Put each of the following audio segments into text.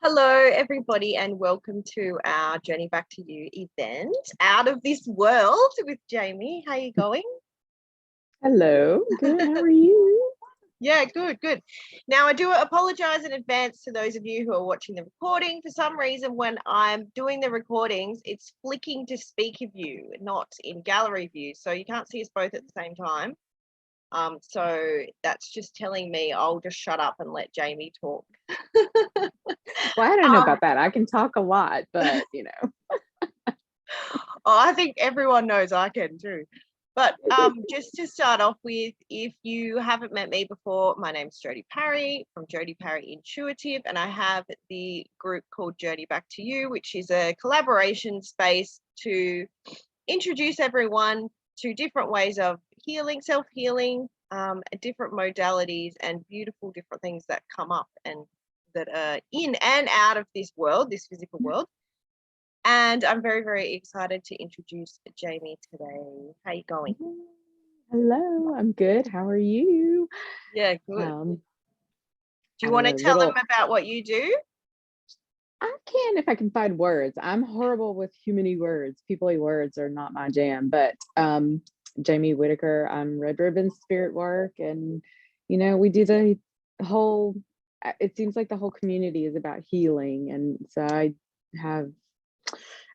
Hello, everybody, and welcome to our Journey Back to You event, Out of This World with Jamie. How are you going? Hello, good. How are you? Yeah, good. Now, I do apologize in advance to those of you who are watching the recording. For some reason, when I'm doing the recordings, it's flicking to speaker view, not in gallery view. So you can't see us both at the same time. So that's just telling me I'll just shut up and let Jamie talk. Well, I don't know about that. I can talk a lot, but I think everyone knows I can too. But just to start off with, if you haven't met me before, my name's Jodie Parry from Jodie Parry Intuitive, and I have the group called Journey Back to You, which is a collaboration space to introduce everyone to different ways of healing, self-healing, different modalities and beautiful different things that come up and that are in and out of this world, this physical world. And I'm very, very excited to introduce Jamie today. How you going? hello, I'm good. How are you? Yeah, good. Do you I want to don't know, tell them about what you do? I can if I can find words. I'm horrible with humany words. People-y words are not my jam, but Jamie Whitaker, I'm Red Ribbon Spirit Work, and we do the whole, it seems like the whole community is about healing, and so I have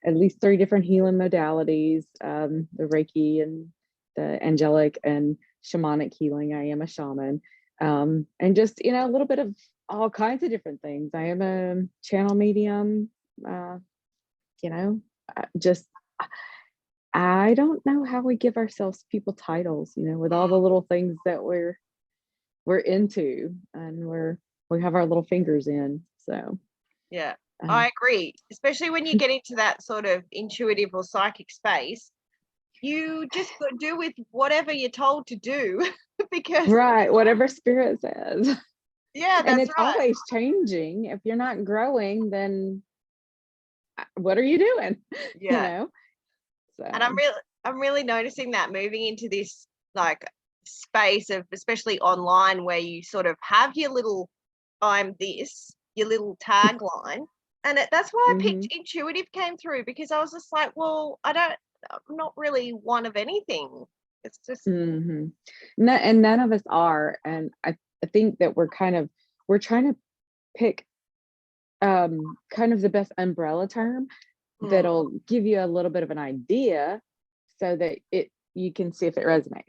at least 3 different healing modalities, the Reiki and the angelic and shamanic healing. I am a shaman, and just a little bit of all kinds of different things. I am a channel medium. Just I don't know how we give ourselves people titles, with all the little things that we're into, and we have our little fingers in. So Yeah, I agree. Especially when you get into that sort of intuitive or psychic space, you just got to do with whatever you're told to do because right, whatever spirit says. Yeah, and that's it's right. always changing. If you're not growing, then what are you doing? Yeah. So. And I'm really noticing that moving into this like space of, especially online, where you sort of have your little "I'm this," your little tagline, and that's why I picked intuitive came through, because I was just like, well, I'm not really one of anything. It's just and none of us are, and I think that we're trying to pick kind of the best umbrella term that'll give you a little bit of an idea, so that you can see if it resonates.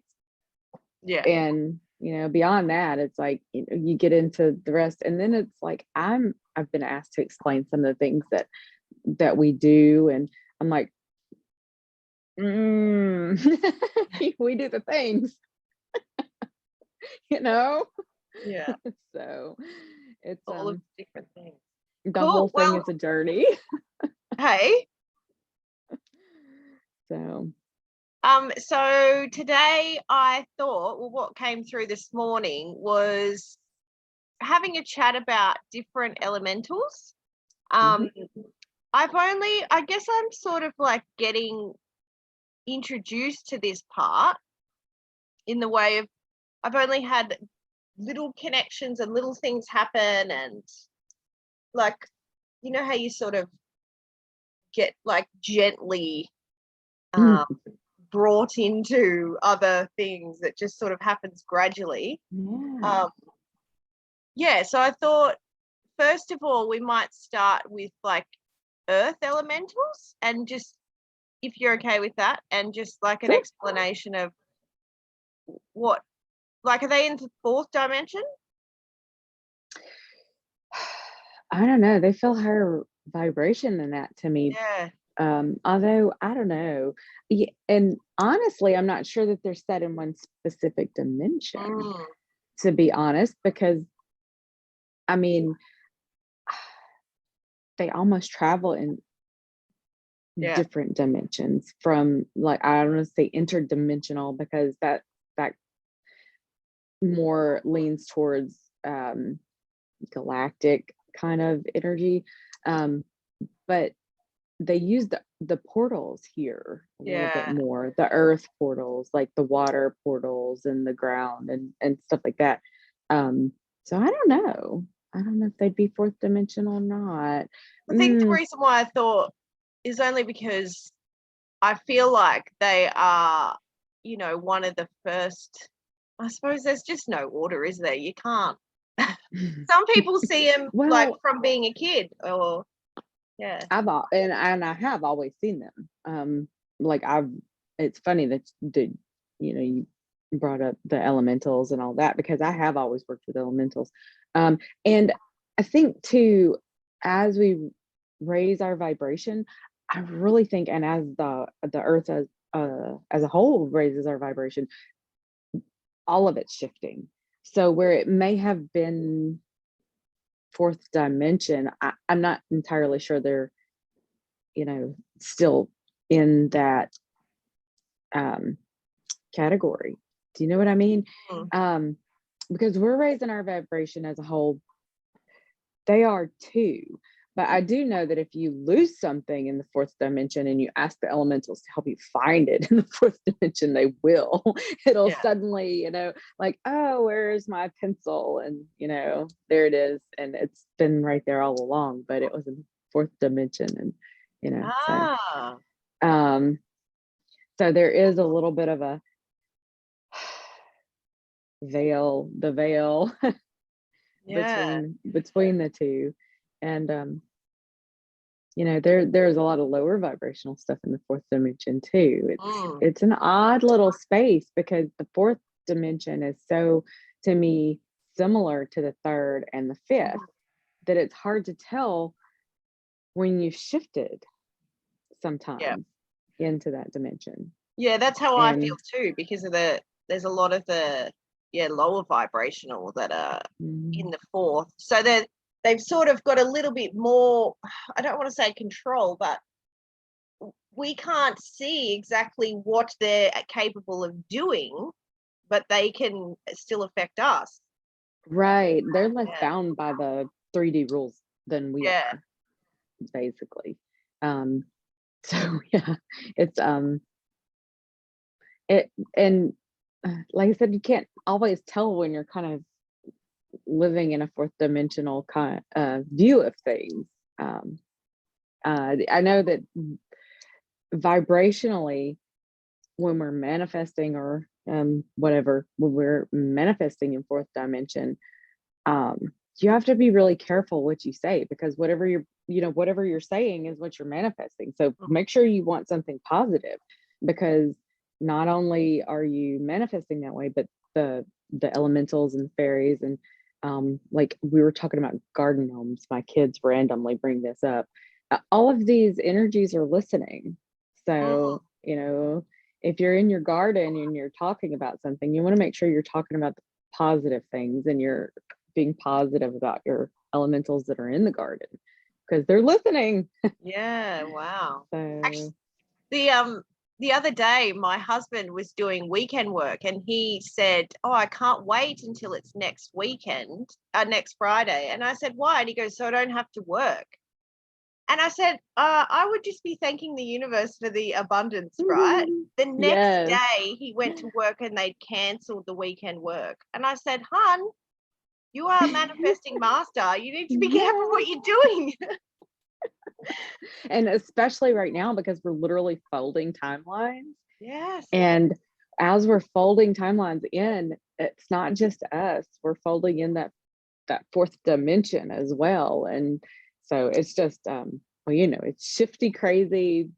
Yeah. And beyond that, it's like you get into the rest, and then it's like I've been asked to explain some of the things that we do, and I'm like, we do the things. Yeah. So it's all of different things. The whole thing is a journey. Hey. So today I thought, well, what came through this morning was having a chat about different elementals. I guess I'm sort of like getting introduced to this part in the way of, I've only had little connections and little things happen, and like, how you sort of get like gently brought into other things that just sort of happens gradually. So I thought, first of all, we might start with like earth elementals, and just, if you're okay with that, and just like an explanation of what, like, are they in the 4th dimension? I don't know. They feel higher vibration than that to me. Yeah. Although I don't know. Yeah, and honestly, I'm not sure that they're set in one specific dimension, to be honest, because I mean, they almost travel in different dimensions, from, like, I don't want to say interdimensional, because that more leans towards galactic kind of energy, but they use the portals here a little bit more, the earth portals, like the water portals and the ground and stuff like that. So I don't know. I don't know if they'd be fourth dimensional or not. I think the reason why I thought is only because I feel like they are, you know, one of the first. I suppose there's just no order, is there? You can't. Some people see them like Well, from being a kid, or yeah. and I have always seen them. Like it's funny that you brought up the elementals and all that, because I have always worked with elementals. And I think too, as we raise our vibration, I really think, and as the earth as a whole raises our vibration, all of it's shifting. So where it may have been fourth dimension, I'm not entirely sure they're, still in that category. Do you know what I mean? Mm. Because we're raising our vibration as a whole. They are too. But I do know that if you lose something in the fourth dimension and you ask the elementals to help you find it in the fourth dimension, they will. It'll suddenly, like, oh, where's my pencil? And, there it is. And it's been right there all along, but it was in the fourth dimension. And, so there is a little bit of a veil between the two. And there's a lot of lower vibrational stuff in the fourth dimension too. It's an odd little space, because the fourth dimension is so, to me, similar to the third and the fifth, that it's hard to tell when you've shifted sometimes into that dimension. Yeah, that's how I feel too, because of there's a lot of the lower vibrational that are in the fourth. So they've sort of got a little bit more, I don't want to say control, but we can't see exactly what they're capable of doing, but they can still affect us. Right. They're less bound by the 3D rules than we are, basically. So it's and like I said, you can't always tell when you're kind of living in a fourth dimensional kind view of things. I know that vibrationally, when we're manifesting or whatever, when we're manifesting in fourth dimension, you have to be really careful what you say, because whatever you're saying is what you're manifesting. So make sure you want something positive, because not only are you manifesting that way, but the elementals and fairies and like we were talking about garden gnomes, my kids randomly bring this up. All of these energies are listening. So, if you're in your garden and you're talking about something, you want to make sure you're talking about the positive things, and you're being positive about your elementals that are in the garden, because they're listening. Yeah, wow. So, actually, the other day my husband was doing weekend work, and he said, oh, I can't wait until it's next Friday. And I said, why? And he goes, so I don't have to work. And I said, I would just be thanking the universe for the abundance, right? The next day he went to work and they'd cancelled the weekend work. And I said, hon, you are a manifesting master. You need to be careful what you're doing. And especially right now, because we're literally folding timelines. Yes. And as we're folding timelines in, it's not just us. We're folding in that fourth dimension as well. And so it's just it's shifty, crazy,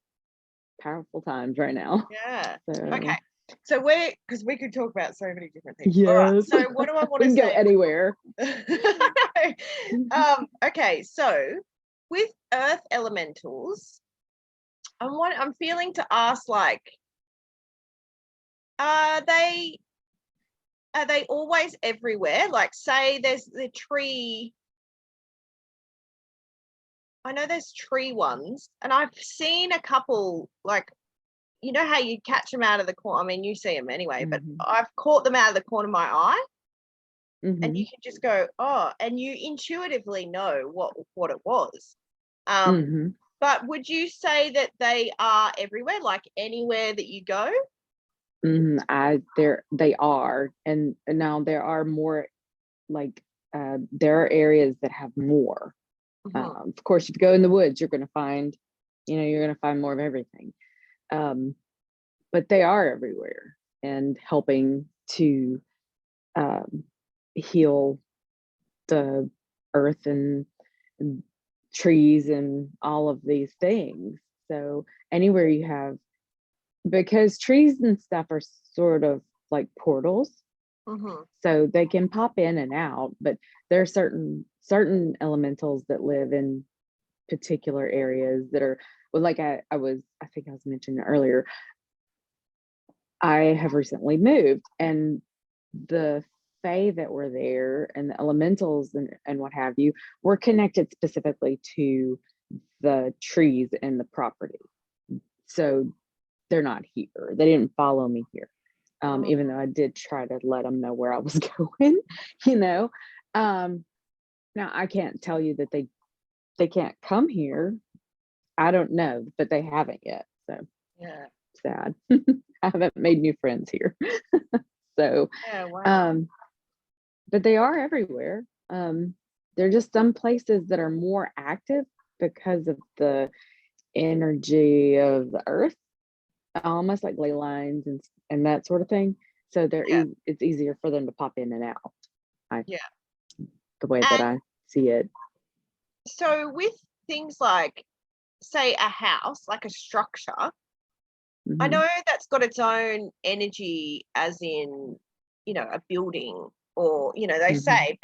powerful times right now. Yeah. So. Okay. So because we could talk about so many different things. Yes. All right, so what do I want to say? We can go anywhere. Okay, so with earth elementals, I'm feeling to ask, like, are they always everywhere? Like, say there's the tree. I know there's tree ones, and I've seen a couple, like, you know how you catch them out of the corner. I mean, you see them anyway, but I've caught them out of the corner of my eye. And you can just go, oh, and you intuitively know what it was. But would you say that they are everywhere, like anywhere that you go? They are, and now there are more like there are areas that have more. Of course, if you go in the woods, you're going to find, you're going to find more of everything. But they are everywhere and helping to heal the earth and trees and all of these things. So anywhere you have, because trees and stuff are sort of like portals, so they can pop in and out, but there are certain elementals that live in particular areas that are, well, like I think I was mentioning earlier, I have recently moved, and the fae that were there and the elementals and what have you were connected specifically to the trees and the property. So they're not here. They didn't follow me here. Even though I did try to let them know where I was going, Now I can't tell you that they can't come here. I don't know, but they haven't yet. So yeah, sad. I haven't made new friends here. So, yeah, wow. But they are everywhere. There are just some places that are more active because of the energy of the earth, almost like ley lines and that sort of thing. So it's easier for them to pop in and out. The way that I see it. So with things like, say, a house, like a structure, I know that's got its own energy, as in, a building, or, they say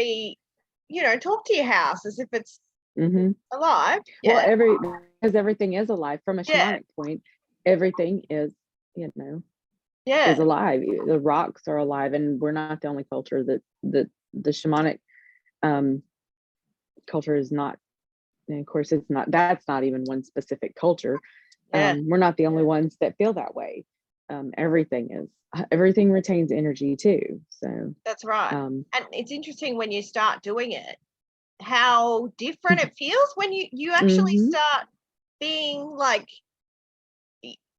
talk to your house as if it's alive. Well, because everything is alive from a shamanic point. Everything is, is alive. The rocks are alive, and we're not the only culture that the shamanic culture is not. And of course, it's not. That's not even one specific culture. We're not the only ones that feel that way. Everything retains energy too. So that's right. And it's interesting when you start doing it, how different it feels when you actually start being like,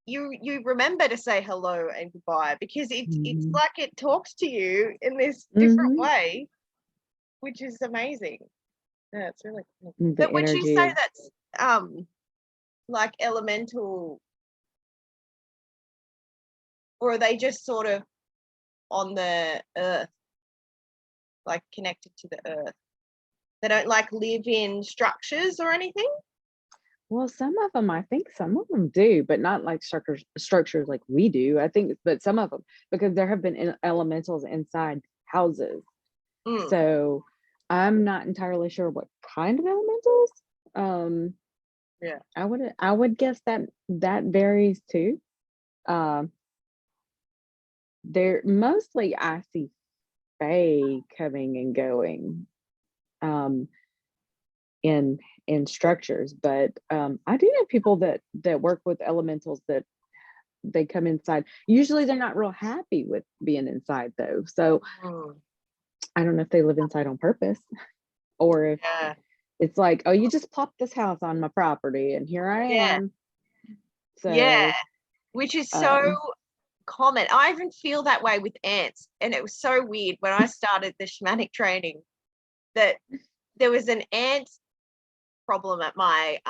you remember to say hello and goodbye, because it's like it talks to you in this different way, which is amazing. Yeah, it's really cool. But would you say that's like elemental, or are they just sort of on the earth, like connected to the earth? They don't like live in structures or anything? Well, I think some of them do, but not like structures like we do. I think, but some of them, because there have been elementals inside houses. So I'm not entirely sure what kind of elementals. I would guess that varies too. They're mostly, I see fae coming and going in structures, but I do know people that work with elementals that they come inside. Usually they're not real happy with being inside though. So I don't know if they live inside on purpose, or if it's like, oh, you just plopped this house on my property and here I am. So which is so common. I even feel that way with ants. And it was so weird when I started the shamanic training that there was an ant problem at my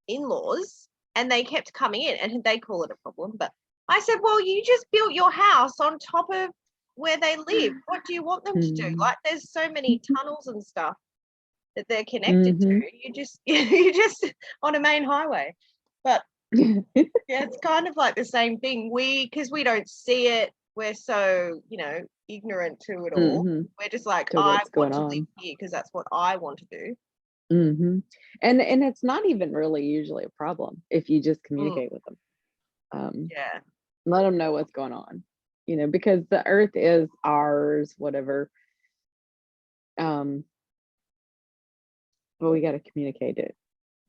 in-laws, and they kept coming in, and they call it a problem. But I said, well, you just built your house on top of where they live. What do you want them to do? Like, there's so many tunnels and stuff that they're connected to. You're just on a main highway. But it's kind of like the same thing. Because we don't see it, we're so ignorant to it all. We're just like, I want to live here because that's what I want to do. And it's not even really usually a problem if you just communicate with them. Let them know what's going on, because the earth is ours, whatever. But we got to communicate it,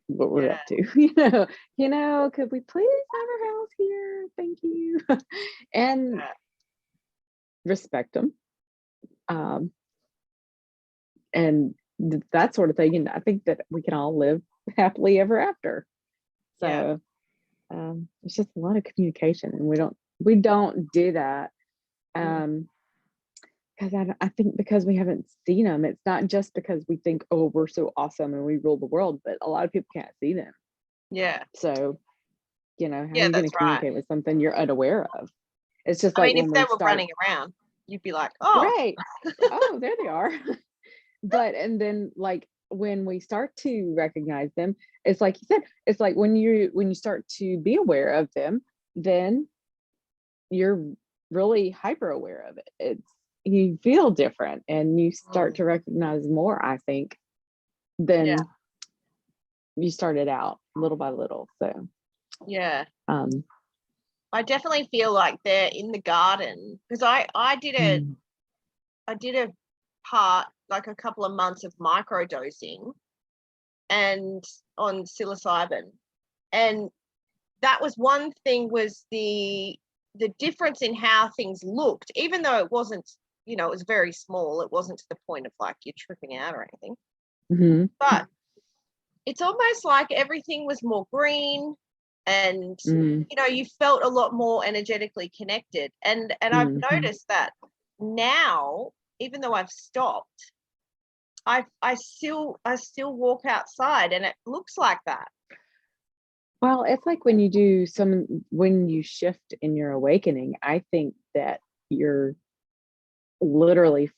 what we're up to. Could we please have our house here? Thank you. And respect them. And that sort of thing. And I think that we can all live happily ever after. So it's just a lot of communication, and we don't do that. because I think because we haven't seen them, it's not just because we think, oh, we're so awesome and we rule the world, but a lot of people can't see them. Yeah. So, how are Yeah, you going that's to right. communicate with something you're unaware of? It's just I like mean, if when they we were start, running around, you'd be like, oh, right? Oh, there they are. But and then like when we start to recognize them, it's like you said, it's like when you start to be aware of them, then you're really hyper aware of it. It's you feel different and you start to recognize more, I think, yeah, than you started out little by little. So yeah. um I definitely feel like they're in the garden because I mm, did a part, like a couple of months of microdosing and on psilocybin, and that was one thing, was the difference in how things looked, even though it wasn't, it was very small. It wasn't to the point of like you're tripping out or anything, mhm, but it's almost like everything was more green, and mm, you felt a lot more energetically connected, and I've mhm. noticed that now, even though I've stopped, I still walk outside and it looks like that. Well, it's like when you shift in your awakening, I think that you're literally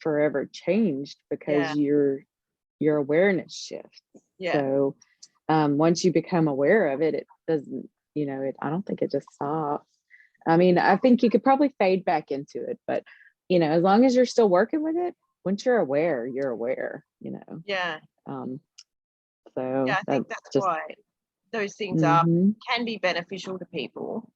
forever changed Yeah, because your awareness shifts. yeah, So once you become aware of it, it doesn't, I don't think it just stops. I mean, I think you could probably fade back into it, but as long as you're still working with it, once you're aware. yeah, Um, yeah. so I think that's that's just, why those things hmm can be beneficial to people,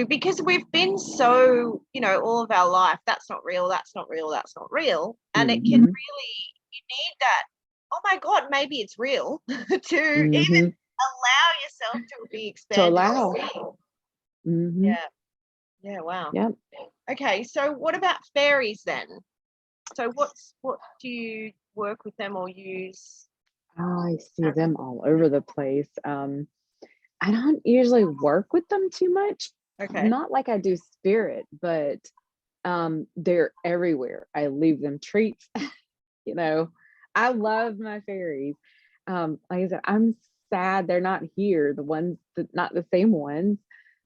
because we've been so, all of our life, that's not real, that's not real, that's not real, and it can hmm really, you need that, oh my god, maybe it's real, to even hmm allow yourself to be to expanded and allow. see. Hmm Yeah, yeah, wow. Yep. Okay, so what about fairies then? So what do you work with them or use? I see them all over the place. I don't usually work with them too much. Okay. Not like I do spirit, but they're everywhere. I leave them treats. you know, I love my fairies. Like I said, I'm sad they're not here. The ones that not the same ones.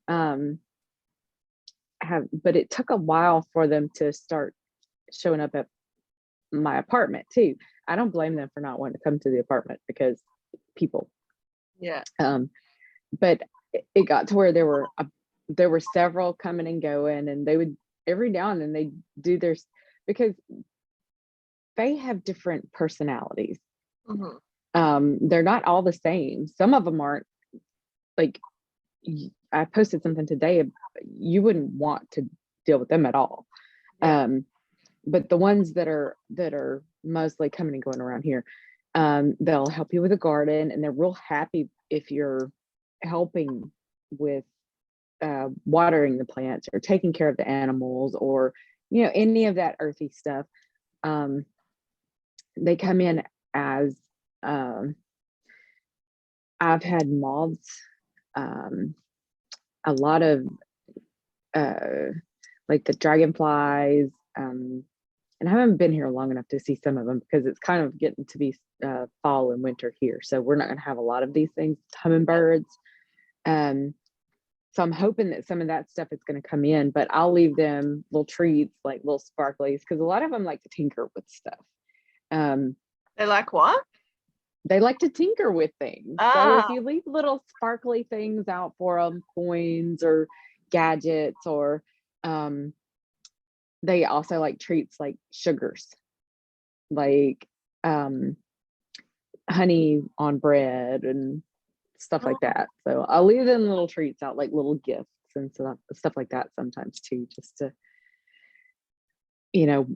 Um have but it took a while for them to start showing up at my apartment too. I don't blame them for not wanting to come to the apartment because people. Yeah. Um but it got to where there were several coming and going, and they would every now and then they do their because they have different personalities. Hmm. They're not all the same. Some of them aren't like I posted something today. You wouldn't want to deal with them at all. Yeah. But the ones that are mostly coming and going around here, they'll help you with a garden, and they're real happy if you're helping with watering the plants or taking care of the animals or any of that earthy stuff. Um, they come in as um, I've had moths, um, a lot of uh, like the dragonflies. And I haven't been here long enough to see some of them because it's kind of getting to be fall and winter here. So we're not going to have a lot of these things, hummingbirds. Um, so I'm hoping that some of that stuff is going to come in, but I'll leave them little treats, like little sparklies, because a lot of them like to tinker with stuff. Um, They like what? they like to tinker with things. So if Ah, you leave little sparkly things out for them, coins or gadgets, or um, they also like treats like sugars, like um, honey on bread and stuff like mm, that. So I'll leave them little treats out, like little gifts and stuff like that sometimes too, just to, you know,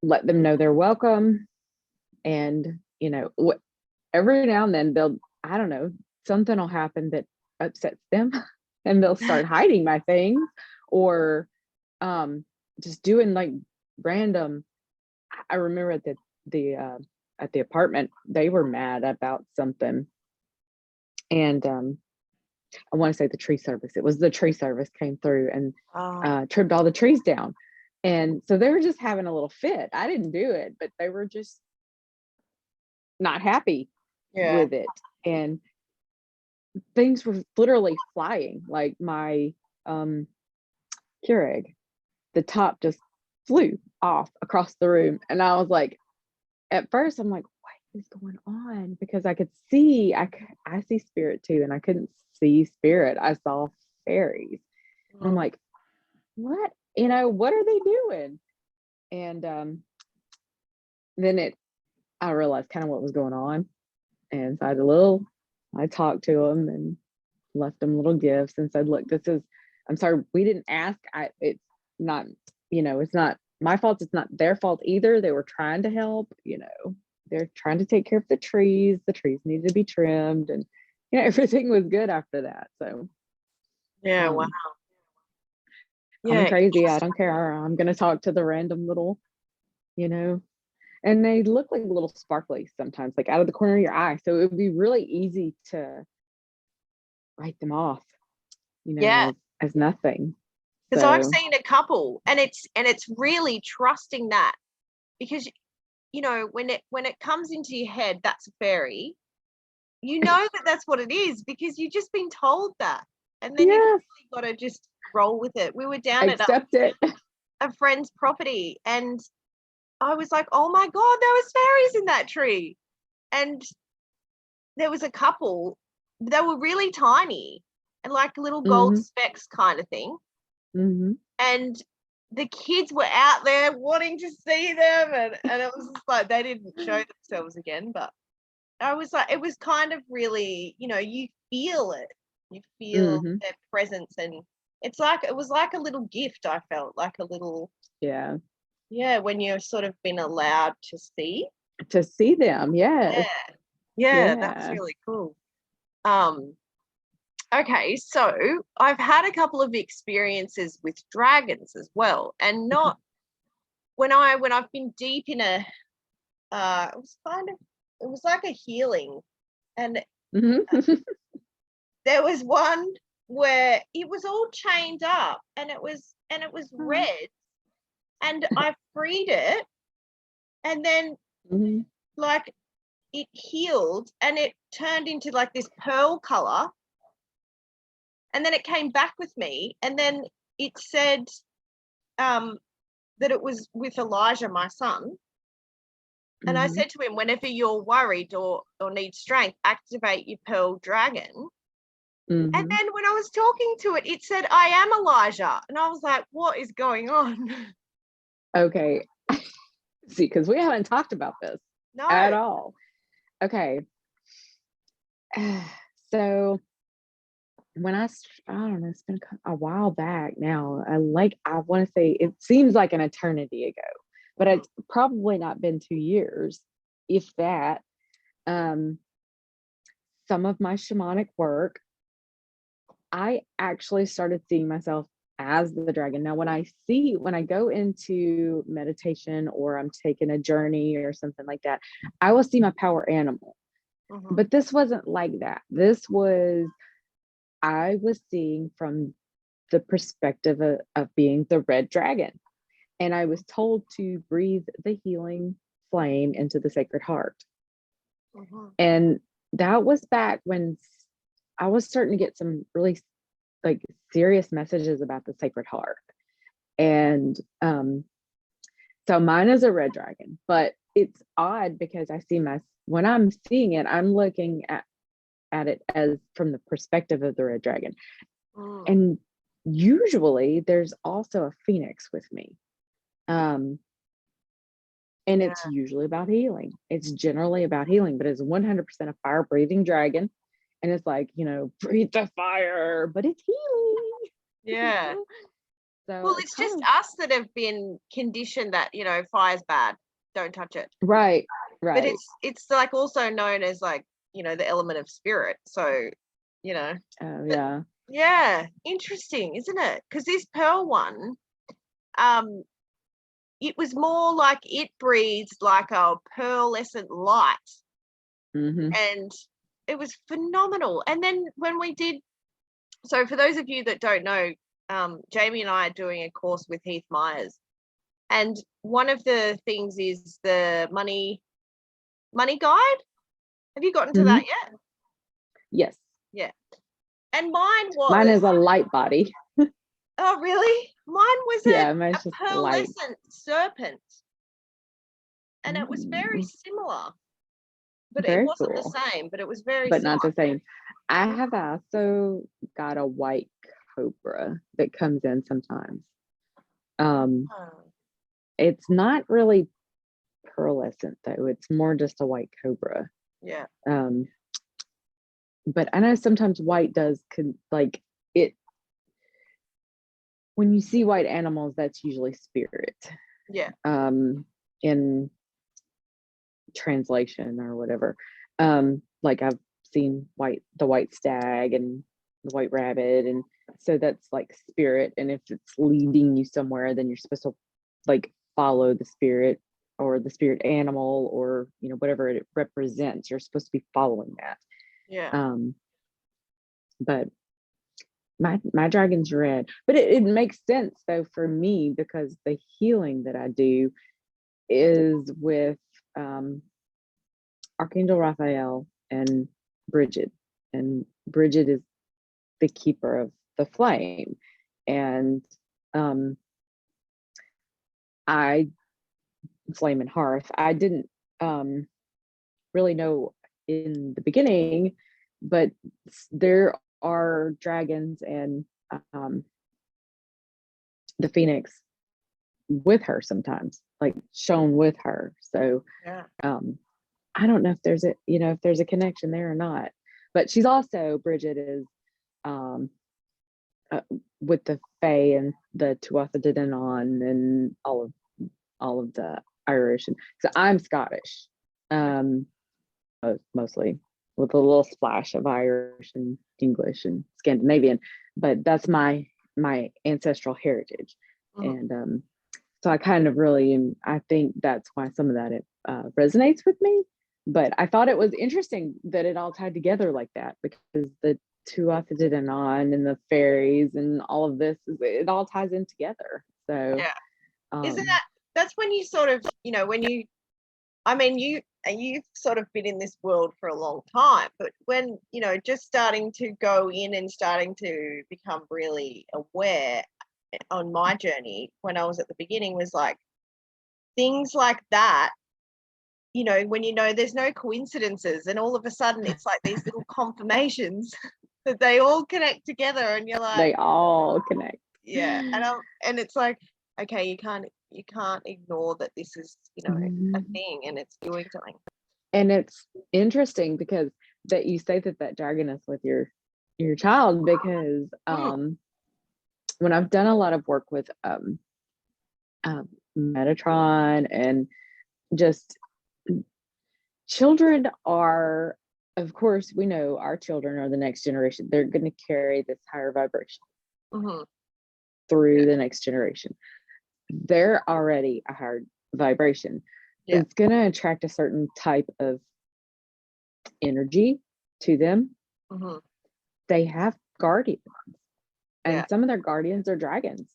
let them know they're welcome. And, every now and then I don't know, something will happen that upsets them and they'll start hiding my things or um, just doing like random. I remember at the apartment, they were mad about something. And I want to say the tree service. It was the tree service came through and ah, trimmed all the trees down. And so they were just having a little fit. I didn't do it, but they were just not happy Yeah. with it. And things were literally flying. Like my Keurig, the top just flew off across the room. And I was like, at first, I'm like, what is going on? Because I see spirit too, and I couldn't see spirit. I saw fairies. And I'm like, what? What are they doing? And then I realized kind of what was going on. And so I talked to them and left them little gifts and said, look, I'm sorry, we didn't ask. It's not, it's not my fault. It's not their fault either. They were trying to help, they're trying to take care of the trees. The trees needed to be trimmed, and, everything was good after that. So, Yeah. Wow. I'm Yeah. crazy. I don't care. I'm going to talk to the random little, and they look like little sparkly sometimes, like out of the corner of your eye. So it would be really easy to write them off, Yeah. as nothing. Because I've So seen a couple, and it's really trusting that, because when it comes into your head that's a fairy, that's what it is, because you've just been told that, and then you've yes, really got to just roll with it. We were down at accept it. a friend's property, and I was like, oh my God, there was fairies in that tree. And there was a couple, they were really tiny and like little gold Mhm, specks kind of thing. mhm. And the kids were out there wanting to see them, and it was just like they didn't show themselves again. But I was like, it was kind of really, you feel it. You feel Mhm. their presence, and it was like a little gift. I felt like a little, Yeah. yeah, when you're sort of been allowed to see. To see them, Yeah. yes. Yeah, that's Yeah. really cool. Okay, so I've had a couple of experiences with dragons as well, and not when I've been deep in it was like a healing, and Mhm. there was one where it was all chained up, and it was red, and I freed it, and then Mhm. like it healed, and it turned into like this pearl color, and then it came back with me, and then it said that it was with Elijah, my son. And I Mhm. said to him, whenever you're worried or need strength, activate your pearl dragon. And Mhm. then when I was talking to it, it said, I am Elijah. And I was like, what is going on? Okay. See, because we haven't talked about this No. at all. Okay. So I don't know, it's been a while back now. I want to say it seems like an eternity ago, but it's probably not been 2 years, if that. Um, some of my shamanic work, I actually started seeing myself as the dragon. Now, when I go into meditation or I'm taking a journey or something like that, I will see my power animal. Mhm. But this wasn't like that. I was seeing from the perspective of being the red dragon. And I was told to breathe the healing flame into the Sacred Heart. Mhm. And that was back when I was starting to get some really like serious messages about the Sacred Heart. And so mine is a red dragon, but it's odd because when I'm seeing it, I'm looking at it as from the perspective of the red dragon. Mm. And usually there's also a phoenix with me. Um, and Yeah. it's usually about healing. It's generally about healing, but it's 100% a fire breathing dragon. And it's like, breathe the fire, but it's healing. Yeah. So Well, it's it's just kind of us that have been conditioned that, fire's bad. Don't touch it. right, But right. it's like also known as like, the element of spirit. So, Oh, but yeah. yeah, interesting, isn't it? Because this pearl one, um, it was more like it breathes like a pearlescent light, Hmm. and it was phenomenal. And then when we did, so for those of you that don't know, Jamie and I are doing a course with Heath Myers, And one of the things is the money guide. Have you gotten to that yet? Yes. Yeah. And mine is a light body. Oh, really? Mine was a mine's just light. pearlescent serpent. And it was very similar. But Very it wasn't cool. the same, but it was very But similar. not the same. I have also got a white cobra that comes in sometimes. It's not really pearlescent though. It's more just a white cobra. Yeah. But I know sometimes white does like it. When you see white animals, that's usually spirit. Yeah. In translation or whatever. Like I've seen the white stag and the white rabbit, and so that's like spirit. And if it's leading you somewhere, then you're supposed to like follow the spirit or the spirit animal, or whatever it represents. You're supposed to be following that. Yeah. But my dragon's red, but it makes sense though for me, because the healing that I do is with Archangel Raphael and Bridget. And Bridget is the keeper of the flame. And I flame and hearth. I didn't really know in the beginning, but there are dragons and the phoenix with her sometimes, like shown with her. So Yeah. I don't know if there's a connection there or not. But she's also, Bridget is with the Fae and the Tuatha De Danann and all of the Irish. And so I'm Scottish, mostly, with a little splash of Irish and English and Scandinavian, but that's my ancestral heritage. And so I kind of really, I think that's why some of that resonates with me. But I thought it was interesting that it all tied together like that, because the Tuatha De Danann and the fairies and all of this, it all ties in together. So yeah. Isn't that's when you sort of, when you, I mean, you've sort of been in this world for a long time, but when, just starting to go in and starting to become really aware on my journey when I was at the beginning, was like things like that, when there's no coincidences, and all of a sudden it's like these little confirmations that they all connect together, and you're like, they all connect. Yeah. And it's like, okay, you can't ignore that this is, a thing, and it's doing something. And it's interesting because that you say that dragon is with your child, because when I've done a lot of work with Metatron, and just children are, of course, we know our children are the next generation. They're going to carry this higher vibration through the next generation. They're already a higher vibration. It's going to attract a certain type of energy to them. They have guardians, and some of their guardians are dragons.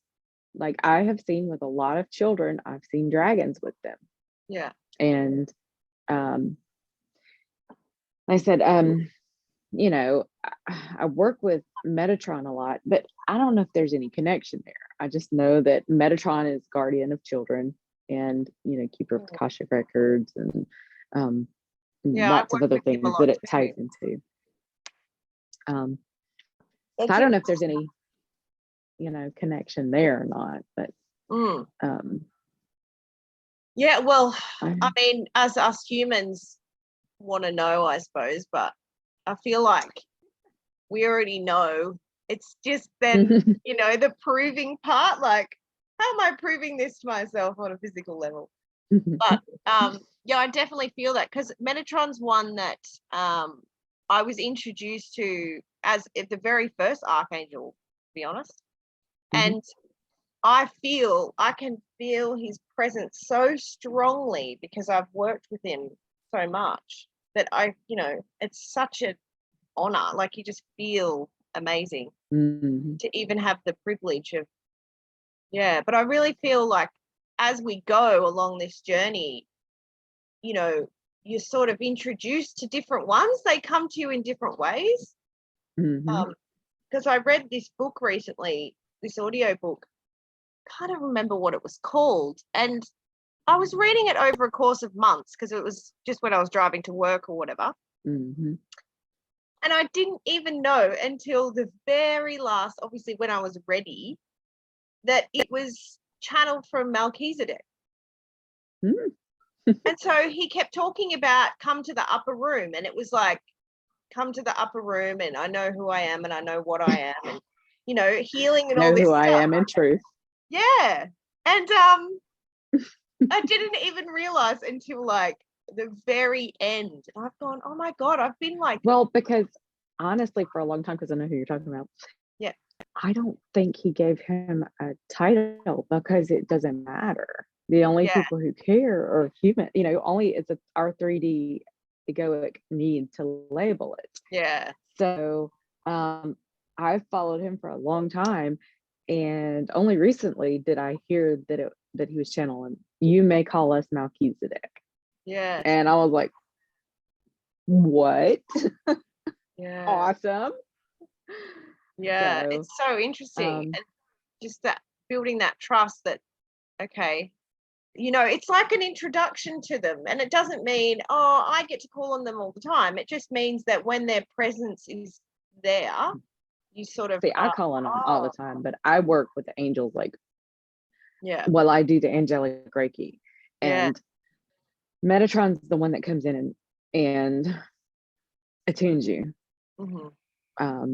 Like I have seen with a lot of children, I've seen dragons with them. Yeah. And I said, I work with Metatron a lot, but I don't know if there's any connection there. I just know that Metatron is guardian of children, and keeper of the Akashic records, and lots of other things that it ties into. So I don't know if there's any connection there or not, but yeah, well, I mean, as us humans want to know, I suppose, but I feel like we already know. It's just then the proving part, like, how am I proving this to myself on a physical level? But yeah, I definitely feel that, because Metatron's one that I was introduced to as the very first archangel, to be honest. And I can feel his presence so strongly, because I've worked with him so much, that it's such an honor. Like, you just feel amazing to even have the privilege of, but I really feel like as we go along this journey, you know, you're sort of introduced to different ones. They come to you in different ways. Because I read this book recently, this audio book, can't remember what it was called, and I was reading it over a course of months because it was just when I was driving to work or whatever. And I didn't even know until the very last, obviously when I was ready, that it was channeled from Melchizedek. And so he kept talking about come to the upper room, and it was like, come to the upper room, and I know who I am, and I know what I am, and, you know, healing and all this stuff. I am in truth. Yeah. And I didn't even realize until like the very end. And I've gone, oh my God, I've been like. Well, because honestly, for a long time, because I know who you're talking about. Yeah. I don't think he gave him a title because it doesn't matter. The only people who care are human, you know, only it's our 3D egoic need to label it. Yeah. So I've followed him for a long time, and only recently did I hear that he was channeling, you may call us Melchizedek. Yeah. And I was like, what? Yeah. Awesome. Yeah. So, it's so interesting. And just that building that trust that, okay, you know, it's like an introduction to them. And it doesn't mean, oh, I get to call on them all the time. It just means that when their presence is there, you sort of. See, I call on them all the time, but I work with the angels like, well, I do the angelic Reiki. And Metatron's the one that comes in and attunes you. I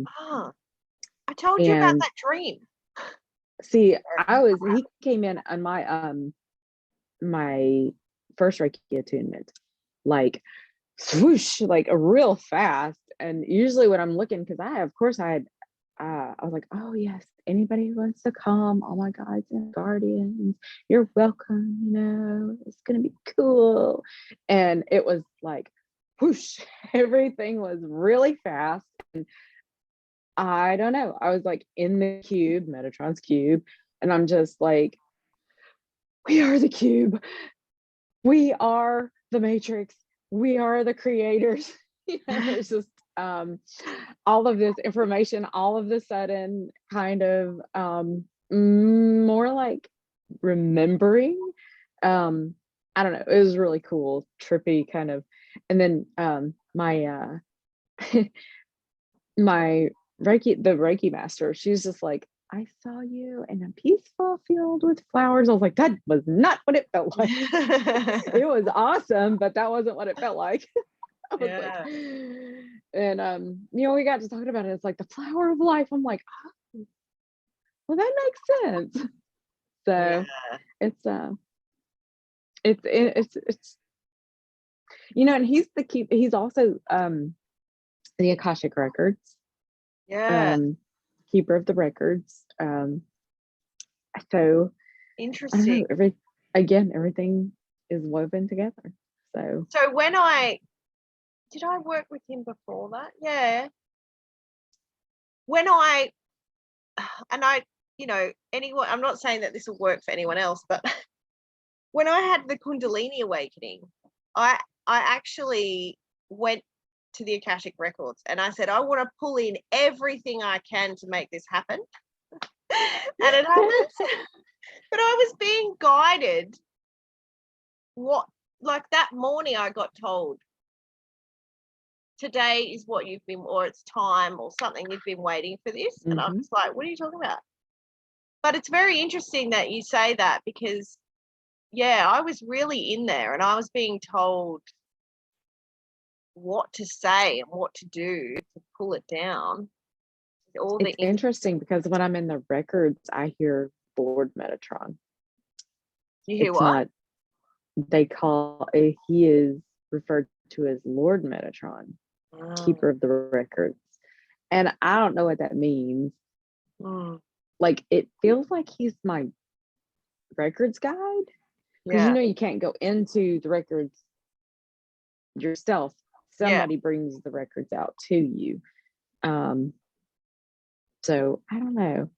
told you about that dream. See, he came in on my first Reiki attunement, like swoosh, like real fast. And usually when I'm looking, because I was like, oh yes, anybody who wants to come, oh my guides and guardians, you're welcome, you know, it's gonna be cool. And it was like whoosh, everything was really fast. And I don't know, I was like in the cube, Metatron's cube, and I'm just like, we are the cube, we are the matrix, we are the creators. You know, it's just all of this information all of a sudden kind of more like remembering. I don't know, it was really cool, trippy kind of. And then my my the Reiki master, she's just like, I saw you in a peaceful field with flowers. I was like, that was not what it felt like. It was awesome, but that wasn't what it felt like. I was like, and you know, we got to talking about it. It's like the flower of life. I'm like, oh, well, that makes sense. So it's you know, and he's also the Akashic records. Keeper of the records. So interesting. I don't know, everything is woven together. So when did I work with him before that? Yeah. When you know, anyone, I'm not saying that this will work for anyone else, but when I had the Kundalini awakening, I actually went to the Akashic records and I said, I want to pull in everything I can to make this happen. And it happened. But I was being guided. Like that morning I got told, today is what you've been, or it's time or something, you've been waiting for this. And I'm just like, what are you talking about? But it's very interesting that you say that, because I was really in there and I was being told what to say and what to do to pull it down. It's interesting because when I'm in the records, I hear Lord Metatron. You hear what? He is referred to as Lord Metatron, keeper of the records. And I don't know what that means. Like, it feels like he's my records guide. Because you know, you can't go into the records yourself. Somebody brings the records out to you. So I don't know.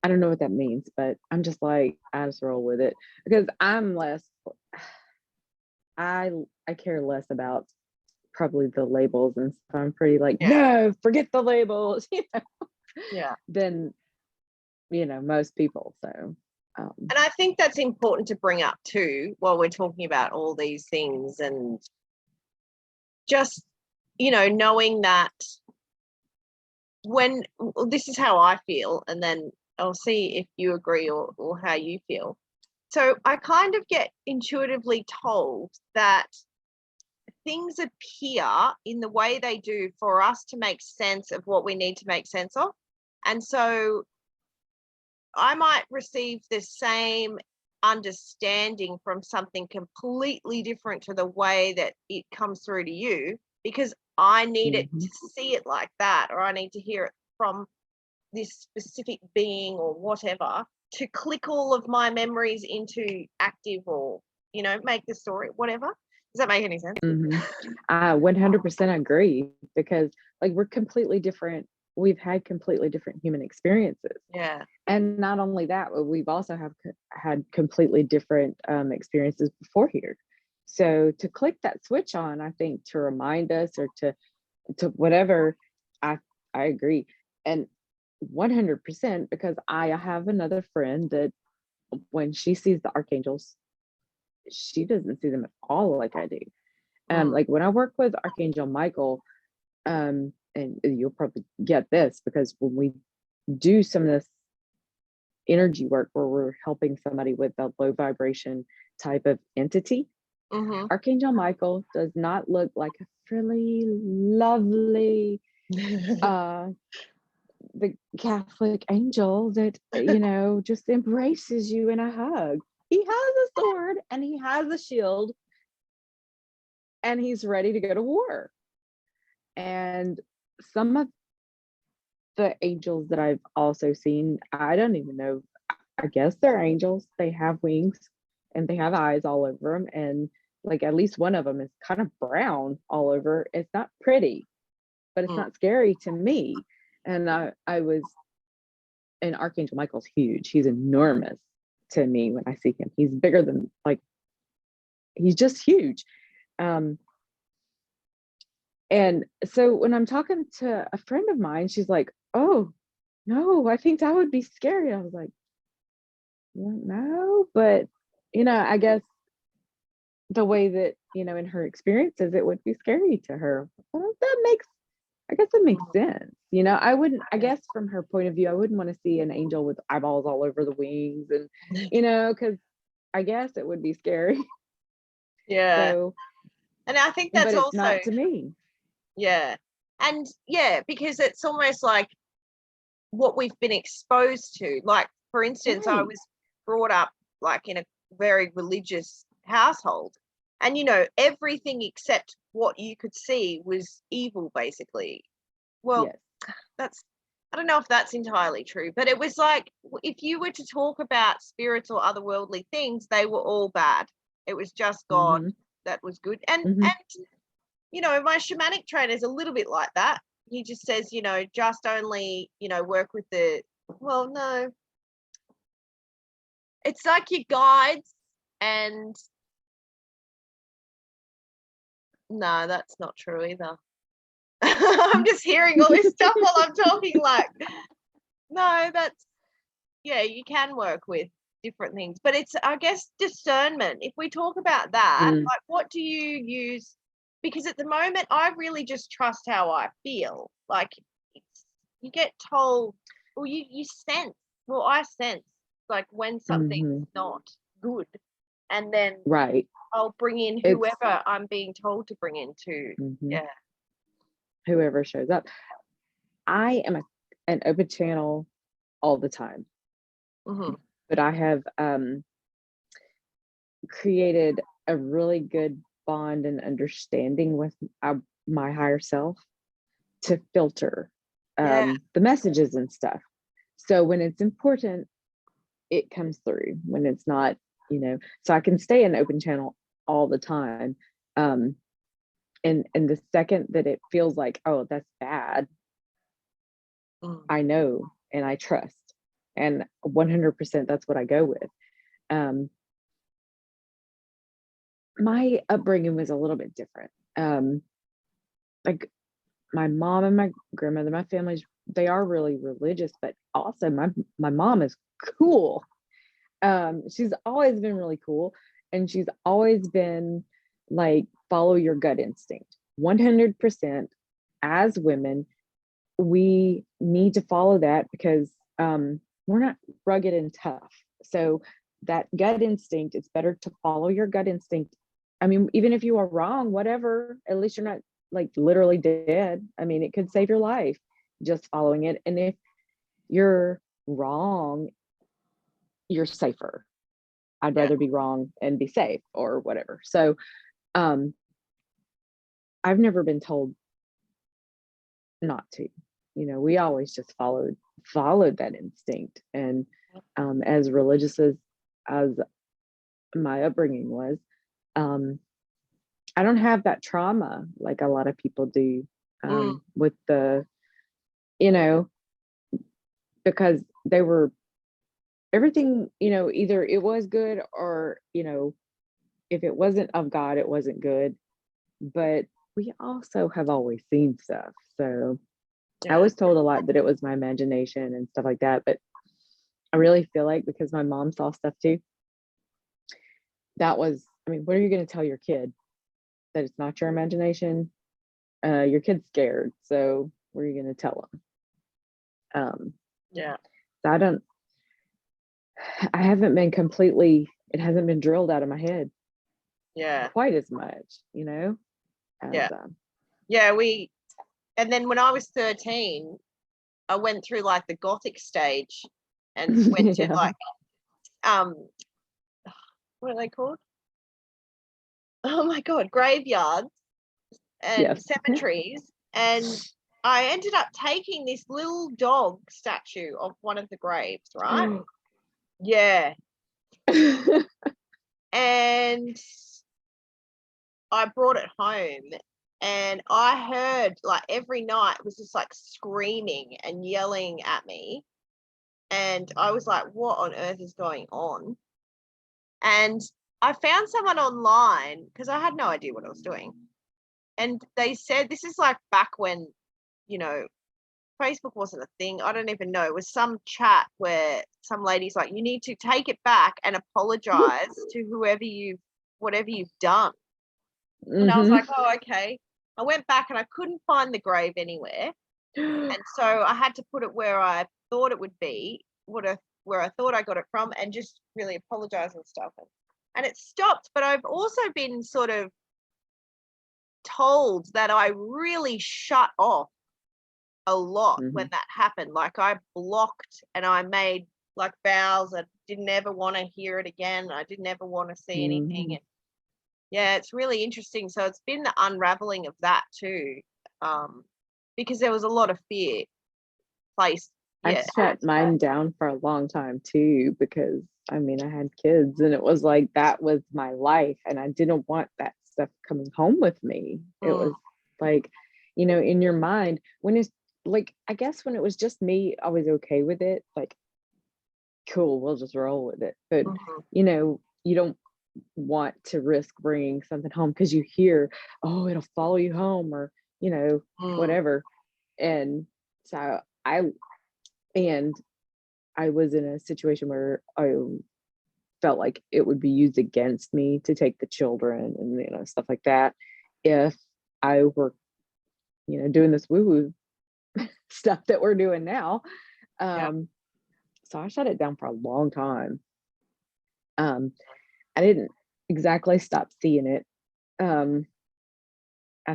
I don't know what that means, but I'm just like, I just roll with it because I'm less, I care less about probably the labels and stuff. I'm pretty like, Yeah. no, forget the labels, Yeah. than, most people. So, And I think that's important to bring up too, while we're talking about all these things, and just, knowing that when this is how I feel, and then I'll see if you agree or how you feel. So I kind of get intuitively told that things appear in the way they do for us to make sense of what we need to make sense of. And so I might receive the same understanding from something completely different to the way that it comes through to you, because I need it to see it like that, or I need to hear it from this specific being or whatever to click all of my memories into active, or, make the story, whatever. Does that make any sense? I 100% agree because like we're completely different. We've had completely different human experiences. Yeah. And not only that, but we've also had completely different experiences before here. So to click that switch on, I think to remind us or to whatever, I agree. And 100% because I have another friend that when she sees the archangels, she doesn't see them at all like I do. Like when I work with Archangel Michael, and you'll probably get this because when we do some of this energy work where we're helping somebody with a low vibration type of entity, Archangel Michael does not look like a frilly, lovely, the Catholic angel that, just embraces you in a hug. He has a sword and he has a shield and he's ready to go to war. And some of the angels that I've also seen, I don't even know. I guess they're angels. They have wings and they have eyes all over them. And like at least one of them is kind of brown all over. It's not pretty, but it's not scary to me. And and Archangel Michael's huge. He's enormous to me when I see him. He's bigger than he's just huge. And so when I'm talking to a friend of mine, she's like, oh, no, I think that would be scary. I was like, no, but, I guess the way that, in her experiences, it would be scary to her. Well, I guess that makes sense. I guess from her point of view, I wouldn't want to see an angel with eyeballs all over the wings and, because I guess it would be scary. Yeah. So, and I think that's but it's also not to me. Yeah. And because it's almost like what we've been exposed to. Like, for instance, I was brought up like in a very religious household, and everything except what you could see was evil, basically. Well, yes. I don't know if that's entirely true, but it was like if you were to talk about spirits or otherworldly things, they were all bad. It was just God that was good. And my shamanic trainer is a little bit like that. He just says, just only, work with no. It's like your guides, and no, that's not true either. I'm just hearing all this stuff while I'm talking, like, no, you can work with different things, but it's, I guess, discernment. If we talk about that, like, what do you use? Because at the moment, I really just trust how I feel. Like, you get told, or you sense. Well, I sense like when something's not good, and then I'll bring in whoever I'm being told to bring in to. Yeah. Whoever shows up. I am an open channel all the time, but I have created a really good bond and understanding with my higher self to filter the messages and stuff. So when it's important, it comes through. When it's not, so I can stay in open channel all the time. And the second that it feels like, oh, that's bad, I know and I trust. And 100% that's what I go with. My upbringing was a little bit different. Like my mom and my grandmother, my family's, they are really religious, but also my mom is cool. She's always been really cool, and she's always been like, follow your gut instinct. 100%. As women, we need to follow that because we're not rugged and tough. So that gut instinct, it's better to follow your gut instinct. I mean, even if you are wrong, whatever, at least you're not like literally dead. I mean, it could save your life just following it. And if you're wrong, you're safer. I'd rather be wrong and be safe or whatever. So I've never been told not to. You know, we always just followed that instinct. And as religious as my upbringing was, I don't have that trauma like a lot of people do with the, you know, because they were everything, you know, either it was good or, you know, if it wasn't of God, it wasn't good. But we also have always seen stuff. So I was told a lot that it was my imagination and stuff like that. But I really feel like because my mom saw stuff too, that was, I mean, what are you going to tell your kid? That it's not your imagination? Your kid's scared. So what are you going to tell them? So I haven't been completely, it hasn't been drilled out of my head quite as much, you know? And then when I was 13, I went through like the gothic stage and went to like what are they called? Oh my god, graveyards and cemeteries. And I ended up taking this little dog statue of one of the graves, right? And I brought it home, and I heard like every night it was just like screaming and yelling at me. And I was like, what on earth is going on? And I found someone online because I had no idea what I was doing. And they said, this is like back when, you know, Facebook wasn't a thing. I don't even know. It was some chat where some lady's like, you need to take it back and apologize to whatever you've done. And I was like, oh, okay. I went back and I couldn't find the grave anywhere. And so I had to put it where I thought it would be, where I thought I got it from, and just really apologize and stuff. And it stopped. But I've also been sort of told that I really shut off a lot when that happened. Like I blocked and I made like vows. I didn't ever want to hear it again. I didn't ever want to see anything. And yeah, it's really interesting. So it's been the unraveling of that too, because there was a lot of fear placed. I shut mine down for a long time too, because I mean, I had kids and it was like, that was my life. And I didn't want that stuff coming home with me. It was like, you know, in your mind, when it's like, I guess when it was just me, I was okay with it. Like, cool, we'll just roll with it. But, you know, you don't want to risk bringing something home because you hear, oh, it'll follow you home, or, you know, whatever. And so I was in a situation where I felt like it would be used against me to take the children and, you know, stuff like that if I were, you know, doing this woo-woo stuff that we're doing now. So I shut it down for a long time. I didn't exactly stop seeing it. I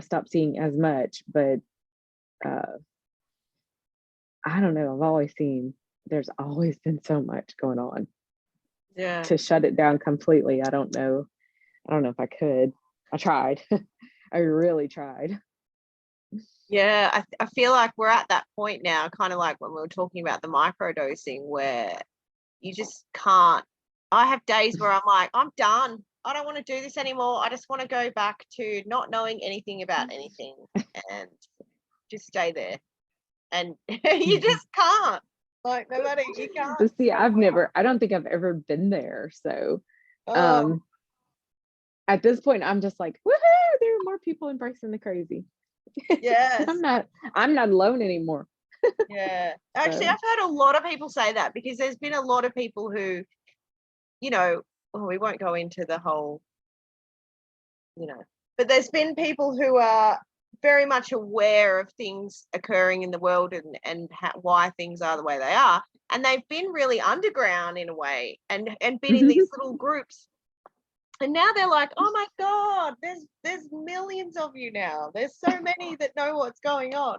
stopped seeing as much, but I don't know. I've always seen, there's always been so much going on. To shut it down completely, I don't know if I could. I tried. I really tried. Yeah, I feel like we're at that point now, kind of like when we were talking about the microdosing, where you just can't. I have days where I'm like, I'm done. I don't want to do this anymore. I just want to go back to not knowing anything about anything and just stay there. And you just can't. Like no matter, you can't. But see, I don't think I've ever been there. So Oh, at this point, I'm just like, woohoo, there are more people embracing the crazy. yes. I'm not alone anymore. Yeah. Actually, So I've heard a lot of people say that because there's been a lot of people who, you know, well, we won't go into the whole, but there's been people who are very much aware of things occurring in the world and why things are the way they are. And they've been really underground in a way and been in these little groups. And now they're like, oh my God, there's millions of you now. There's so many that know what's going on,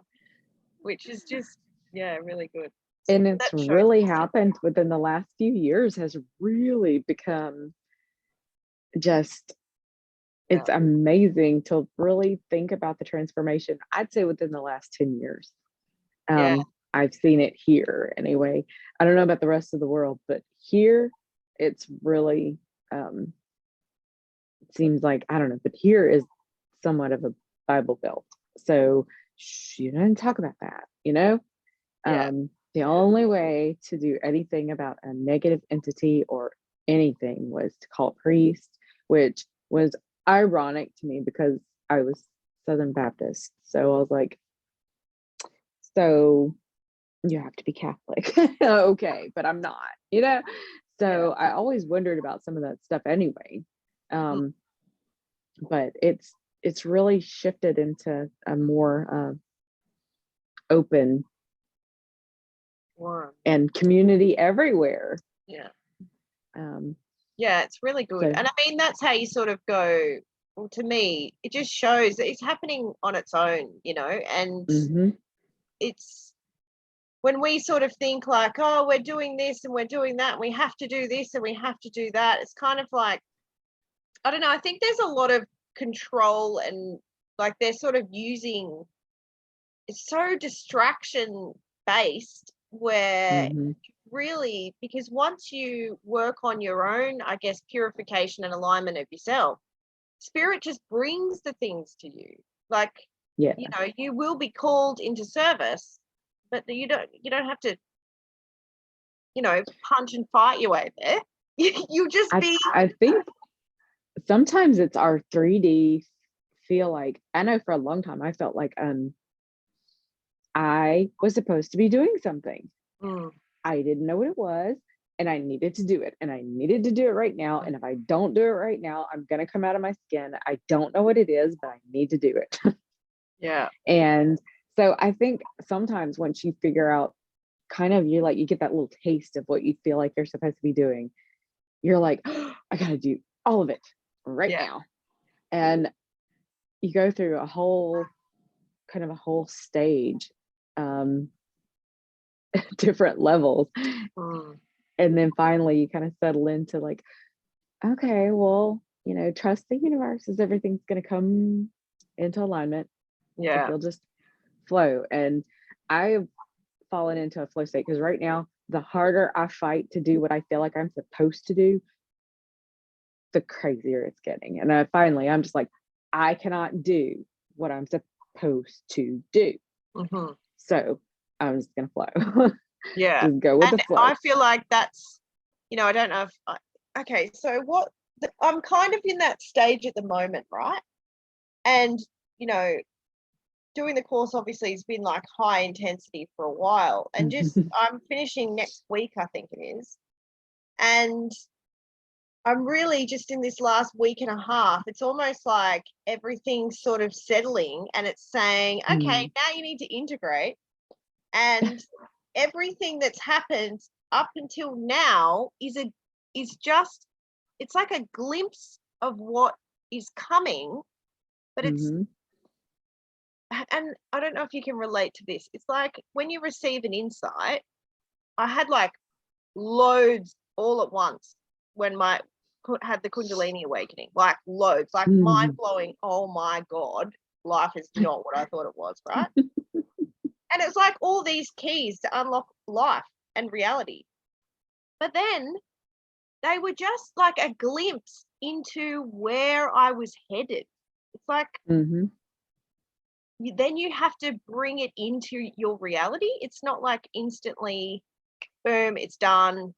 which is just, yeah, really good. and it's That shows. really happened within the last few years, has really become just, Yeah. it's amazing to really think about the transformation. I'd say within the last 10 years. Yeah. I've seen it here anyway. I don't know about the rest of the world, but here it's really it seems like, I don't know, but here is somewhat of a Bible Belt. So you don't talk about that, you know? Yeah. The only way to do anything about a negative entity or anything was to call a priest, which was ironic to me because I was Southern Baptist. So I was like, so you have to be Catholic. Okay, but I'm not, you know? So I always wondered about some of that stuff anyway. But it's really shifted into a more open Warm. and community everywhere. Yeah. Um, Yeah, it's really good. so And I mean, that's how you sort of go, well, to me, it just shows that it's happening on its own, and mhm, it's when we sort of think like, oh, we're doing this and we're doing that, and we have to do this and we have to do that. It's kind of like, I don't know, I think there's a lot of control and like they're sort of using, it's so distraction based where mhm, really, because once you work on your own, I guess, purification and alignment of yourself, spirit just brings the things to you. Like, yeah. you will be called into service, but you don't have to, punch and fight your way there. You just be. I think sometimes it's our 3D feel like, I know for a long time I felt like I was supposed to be doing something. Mm, I didn't know what it was, and I needed to do it, and I needed to do it right now. And if I don't do it right now, I'm gonna come out of my skin. I don't know what it is, but I need to do it. yeah. And so I think sometimes once you figure out kind of, you get that little taste of what you feel like you're supposed to be doing, you're like, oh, I gotta do all of it right Yeah. now. And you go through a whole stage, different levels. Mm, And then finally you kind of settle into like, okay, well, trust the universe as everything's gonna come into alignment. Like yeah. you'll just flow. And I've fallen into a flow state because right now, the harder I fight to do what I feel like I'm supposed to do, the crazier it's getting. And I'm just like, I cannot do what I'm supposed to do. Hmm. So I'm just gonna flow. Yeah. Just go with the And flow. I feel like that's, I don't know if okay, so I'm kind of in that stage at the moment, right? And, you know, doing the course obviously has been like high intensity for a while. And just I'm finishing next week, I think it is. And I'm really just in this last week and a half, it's almost like everything's sort of settling and it's saying, okay, now you need to integrate. And everything that's happened up until now is just, it's like a glimpse of what is coming, but it's, Mhm. and I don't know if you can relate to this. It's like when you receive an insight, I had like loads all at once when had the Kundalini awakening, like loads, like mind Mhm. blowing. Oh my God, life is not what I thought it was, right? And it's like all these keys to unlock life and reality. But then they were just like a glimpse into where I was headed. It's like Mhm. then you have to bring it into your reality. It's not like instantly boom, it's done,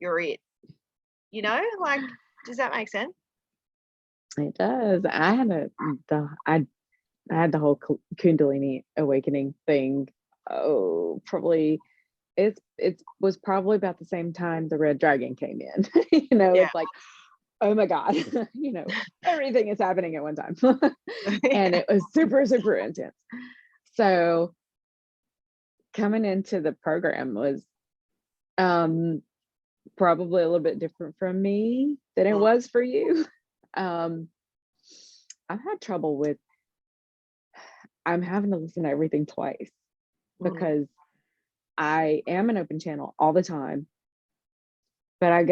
you're it. You know, like, does that make sense? It does. I had the whole Kundalini awakening thing. Oh, probably it was probably about the same time the red dragon came in. Yeah. It's like, oh my God, everything is happening at one time. And it was super, super intense. So coming into the program was probably a little bit different from me than it was for you. I've had trouble with, I'm having to listen to everything twice because I am an open channel all the time. But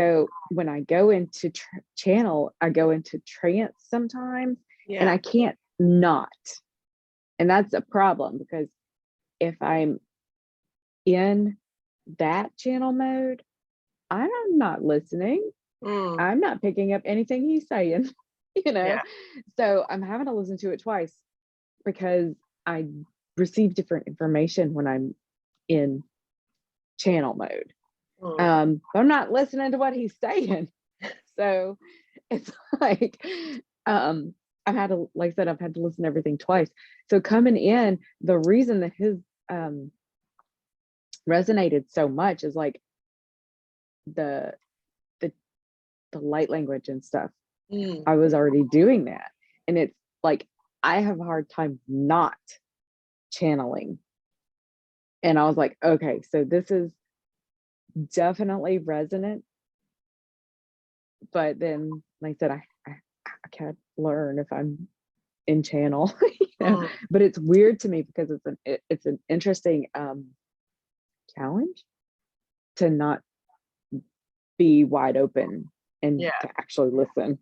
when I go into channel, I go into trance sometimes, and I can't not. And that's a problem because if I'm in that channel mode, I'm not listening. I'm not picking up anything he's saying, So I'm having to listen to it twice because I receive different information when I'm in channel mode. But I'm not listening to what he's saying. So it's like, I've had to, like I said, I've had to listen to everything twice. So coming in, the reason that his resonated so much is like the light language and stuff. I was already doing that. And it's like, I have a hard time not channeling. And I was like, okay, so this is definitely resonant. But then, like I said, I can't learn if I'm in channel, but it's weird to me because it's an interesting challenge to not be wide open and to actually listen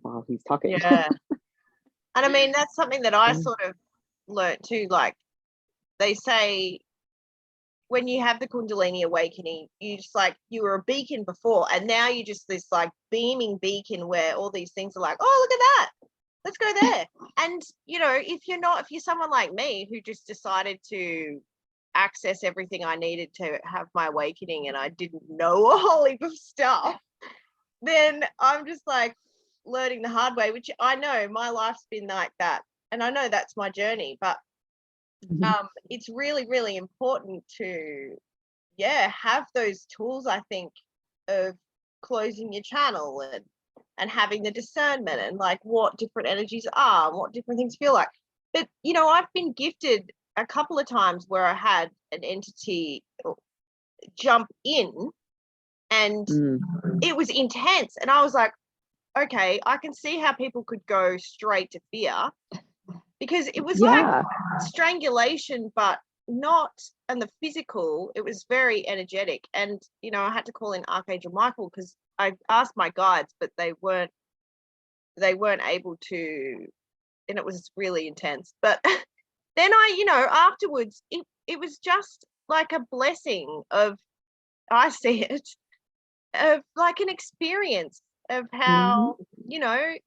while he's talking. Yeah. And I mean, that's something that I sort of learned too. Like they say, when you have the Kundalini awakening, you just like, you were a beacon before, and now you're just this like beaming beacon where all these things are like, oh, look at that, let's go there. And if you're someone like me who just decided to access everything I needed to have my awakening and I didn't know a whole heap of stuff, then I'm just like learning the hard way, which I know my life's been like that, and I know that's my journey. But it's really, really important to have those tools, I think, of closing your channel and having the discernment and like what different energies are and what different things feel like. But I've been gifted a couple of times where I had an entity jump in, and it was intense, and I was like, okay, I can see how people could go straight to fear, because it was like strangulation, but not on the physical. It was very energetic. And I had to call in Archangel Michael because I asked my guides, but they weren't able to, and it was really intense. But then afterwards it was just like a blessing of, I see it, of like an experience of how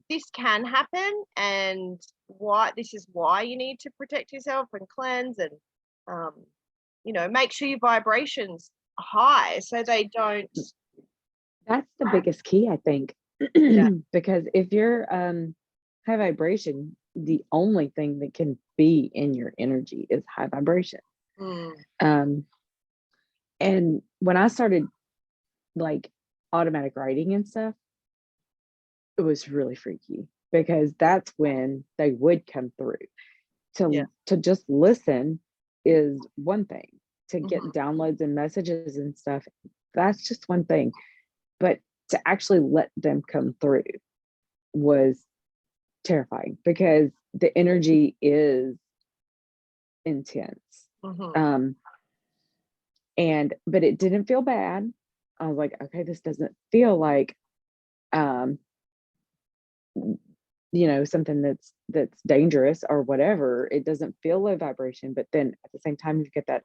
this can happen, and why this is why you need to protect yourself and cleanse, and make sure your vibrations are high so they don't. That's the biggest key, I think. Because if you're high vibration, the only thing that can be in your energy is high vibration. And when I started like automatic writing and stuff, it was really freaky because that's when they would come through. To just listen is one thing. To get downloads and messages and stuff, that's just one thing. But to actually let them come through was terrifying because the energy is intense. But it didn't feel bad. I was like, okay, this doesn't feel like something that's dangerous or whatever. It doesn't feel low vibration, but then at the same time you get that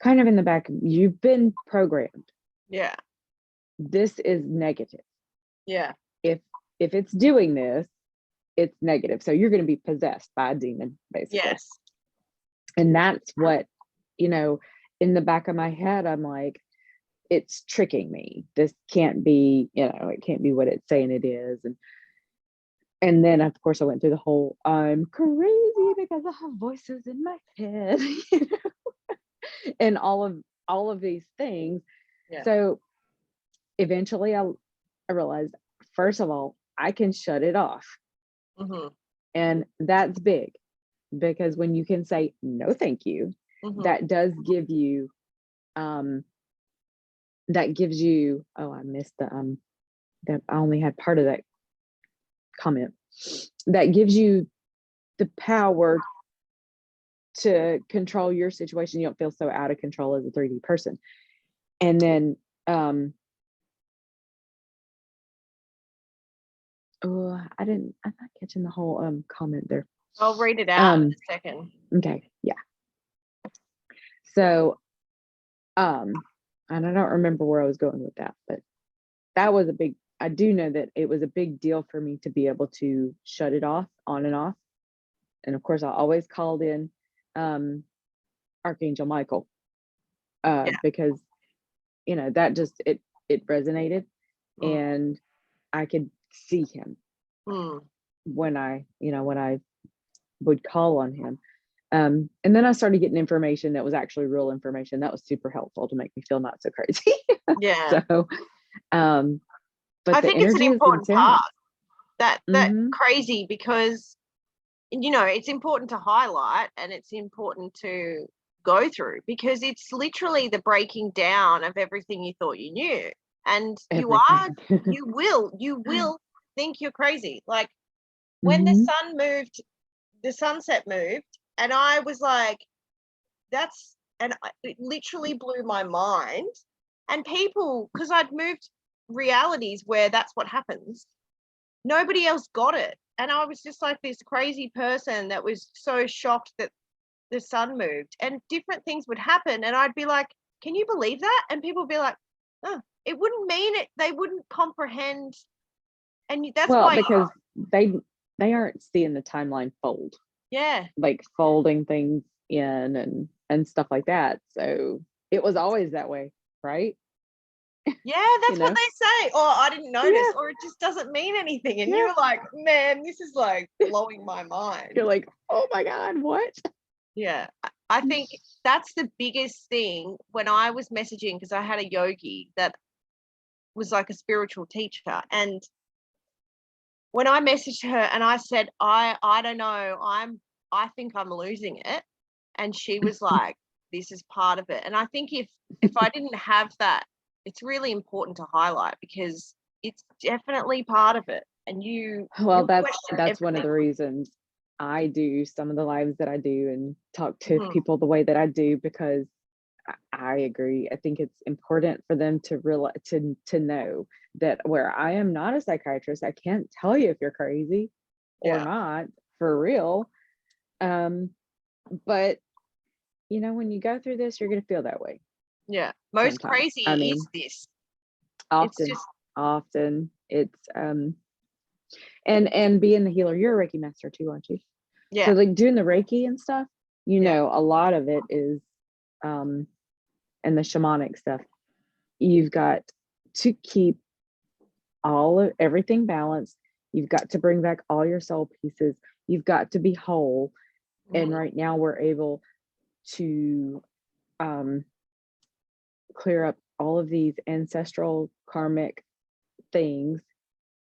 kind of in the back, you've been programmed. This is negative. If it's doing this, it's negative. So you're going to be possessed by a demon, basically. And that's what, in the back of my head, I'm like, it's tricking me. This can't be, it can't be what it's saying it is. And then of course I went through the whole I'm crazy because I have voices in my head, and all of these things. Yeah. So eventually I realized, first of all, I can shut it off. Mm-hmm. And that's big, because when you can say no thank you, Mm-hmm. that does give you oh, I missed the that I only had part of that comment. That gives you the power to control your situation. You don't feel so out of control as a 3D person. And then oh, I'm not catching the whole comment there. I'll read it out in a second. Okay, yeah. So and I don't remember where I was going with that, but that was I do know that it was a big deal for me to be able to shut it off, on and off. And of course I always called in Archangel Michael, because that just it resonated, and I could see him when I would call on him. And then I started getting information that was actually real information that was super helpful to make me feel not so crazy. Yeah. So but I the think it's an energy is important intense. part. That Mhm. crazy, because it's important to highlight, and it's important to go through, because it's literally the breaking down of everything you thought you knew. And Everything. you will think you're crazy. Like when Mhm. the sunset moved, and I was like, it literally blew my mind. And people, because I'd moved realities where that's what happens, nobody else got it. And I was just like this crazy person that was so shocked that the sun moved, and different things would happen. And I'd be like, can you believe that? And people would be like, oh, it wouldn't mean it. They wouldn't comprehend. And that's Well, why, because they aren't seeing the timeline fold, yeah. like folding things in and stuff like that. So it was always that way, right? Yeah, that's what they say. Or I didn't notice, Yeah. or it just doesn't mean anything. And Yeah. you're like, man, this is like blowing my mind. You're like, oh my God, what? Yeah. I think that's the biggest thing when I was messaging, because I had a yogi that was like a spiritual teacher. And when I messaged her and I said, I don't know, I think I'm losing it. And she was like, this is part of it. And I think if I didn't have that, it's really important to highlight, because it's definitely part of it. And Well, question that's one of everything. the reasons I do some of the lives that I do and talk to Mhm. people the way that I do, because I agree. I think it's important for them to realize, to know that where I am not a psychiatrist, I can't tell you if you're crazy or Yeah. not for real. But when you go through this, you're gonna feel that way. Yeah. Most Sometimes. crazy I mean, is this. It's often, just, often it's and being the healer, you're a Reiki master too, aren't you? yeah. So like doing the Reiki and stuff, Yeah. a lot of it is and the shamanic stuff. You've got to keep everything balanced. You've got to bring back all your soul pieces. You've got to be whole. And right now we're able to clear up all of these ancestral karmic things,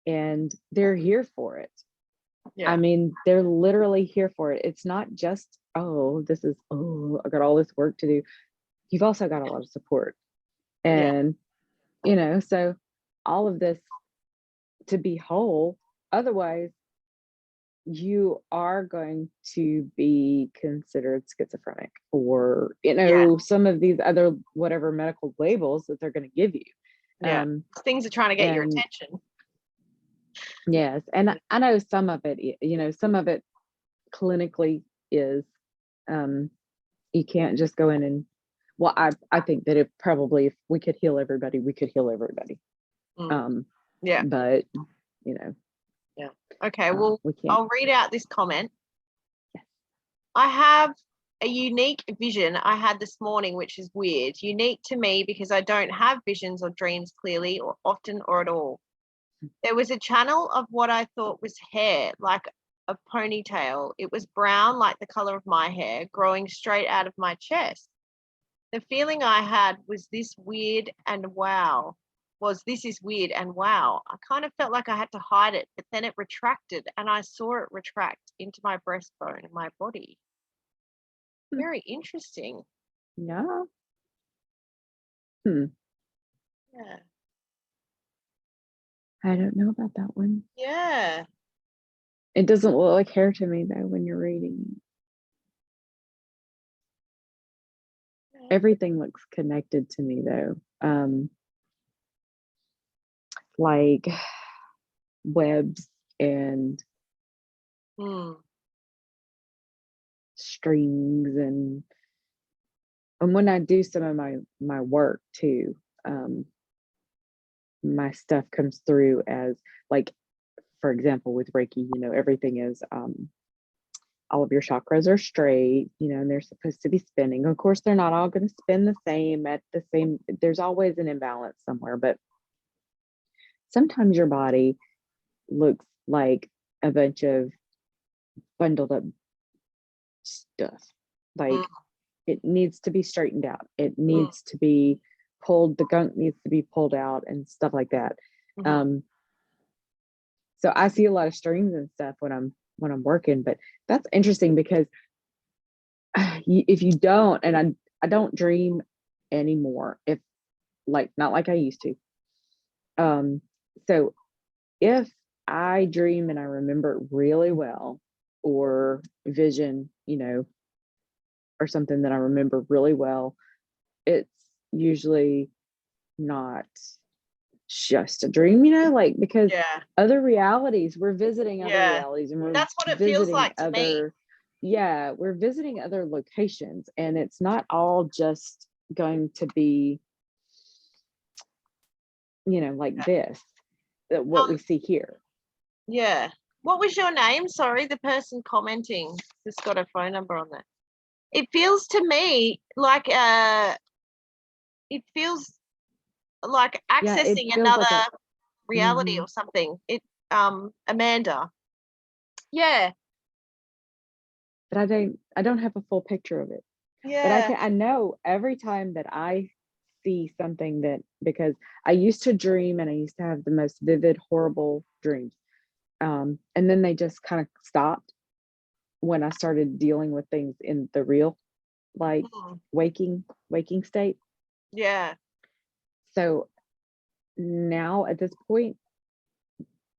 and they're here for it. Yeah. I mean, they're literally here for it. It's not just, I got all this work to do. You've also got a lot of support. And, so all of this to be whole, otherwise, you are going to be considered schizophrenic, or, some of these other whatever medical labels that they're going to give you. Yeah. Things are trying to get your attention. Yes. And I know some of it, some of it clinically is, you can't just go in and, well, I think that if we could heal everybody, we could heal everybody. Yeah. But, Yeah. Okay. Well, we can't. I'll read out this comment. Yes. I have a unique vision I had this morning, which is weird. Unique to me because I don't have visions or dreams clearly or often or at all. There was a channel of what I thought was hair, like a ponytail. It was brown, like the color of my hair, growing straight out of my chest. The feeling I had was this is weird and wow. I kind of felt like I had to hide it, but then it retracted and I saw it retract into my breastbone and my body. Very interesting. Yeah. Yeah. I don't know about that one. Yeah. It doesn't look like hair to me though when you're reading. Everything looks connected to me though. Like webs and strings and when I do some of my work too, my stuff comes through as like, for example, with Reiki, everything is all of your chakras are straight, and they're supposed to be spinning. Of course, they're not all going to spin the same at the same, there's always an imbalance somewhere, but sometimes your body looks like a bunch of bundled up stuff. Like it needs to be straightened out. It needs to be pulled. The gunk needs to be pulled out and stuff like that. So I see a lot of strings and stuff when I'm working, but that's interesting because if you don't, and I don't dream anymore, if like, not like I used to. So if I dream and I remember it really well, or vision, or something that I remember really well, it's usually not just a dream, like, because other realities, we're visiting other realities, and that's what it feels like to me. We're visiting other locations, and it's not all just going to be, like this, what we see here. Yeah. What was your name? Sorry, the person commenting just got a phone number on there. It feels to me like it feels like accessing another like reality or something. Amanda. Yeah. But I don't have a full picture of it. Yeah. But I know every time that I see something, that because I used to dream and I used to have the most vivid, horrible dreams. And then they just kind of stopped when I started dealing with things in the real, like waking state. Yeah. So now at this point,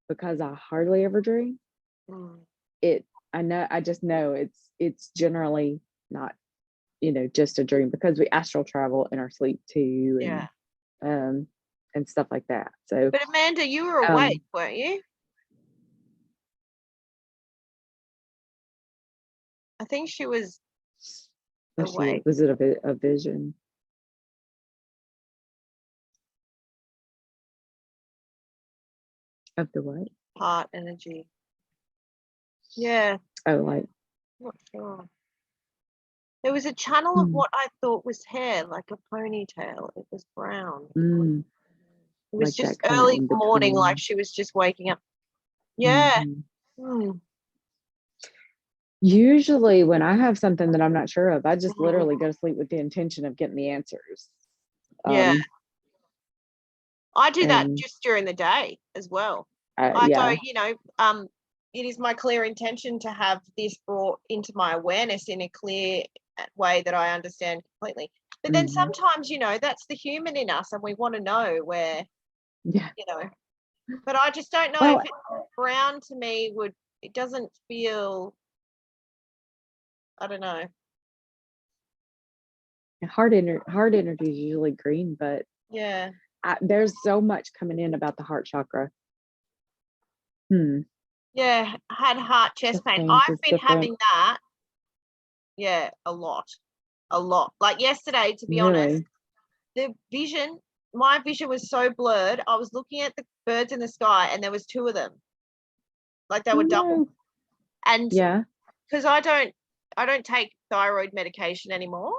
because I hardly ever dream, I just know it's generally not, just a dream, because we astral travel in our sleep too, and stuff like that. So, but Amanda, you were awake, weren't you? I think she was awake. Was it a vision? Of the what? Heart energy. Yeah. Oh, like. I'm not sure. There was a channel of what I thought was hair, like a ponytail. It was brown. It was like just early morning, like she was just waking up. Yeah. Usually when I have something that I'm not sure of, I just literally go to sleep with the intention of getting the answers. Yeah. I do that just during the day as well. I go, it is my clear intention to have this brought into my awareness in a clear way that I understand completely. But then sometimes, that's the human in us, and we want to know where, but I just don't know if it's brown to me it doesn't feel, I don't know. Heart energy is usually green, but there's so much coming in about the heart chakra. Yeah, I had heart chest pain. I've been having that. Yeah, a lot. Like yesterday, to be honest, my vision was so blurred. I was looking at the birds in the sky, and there was two of them. Like they were double. And because I don't I don't take thyroid medication anymore.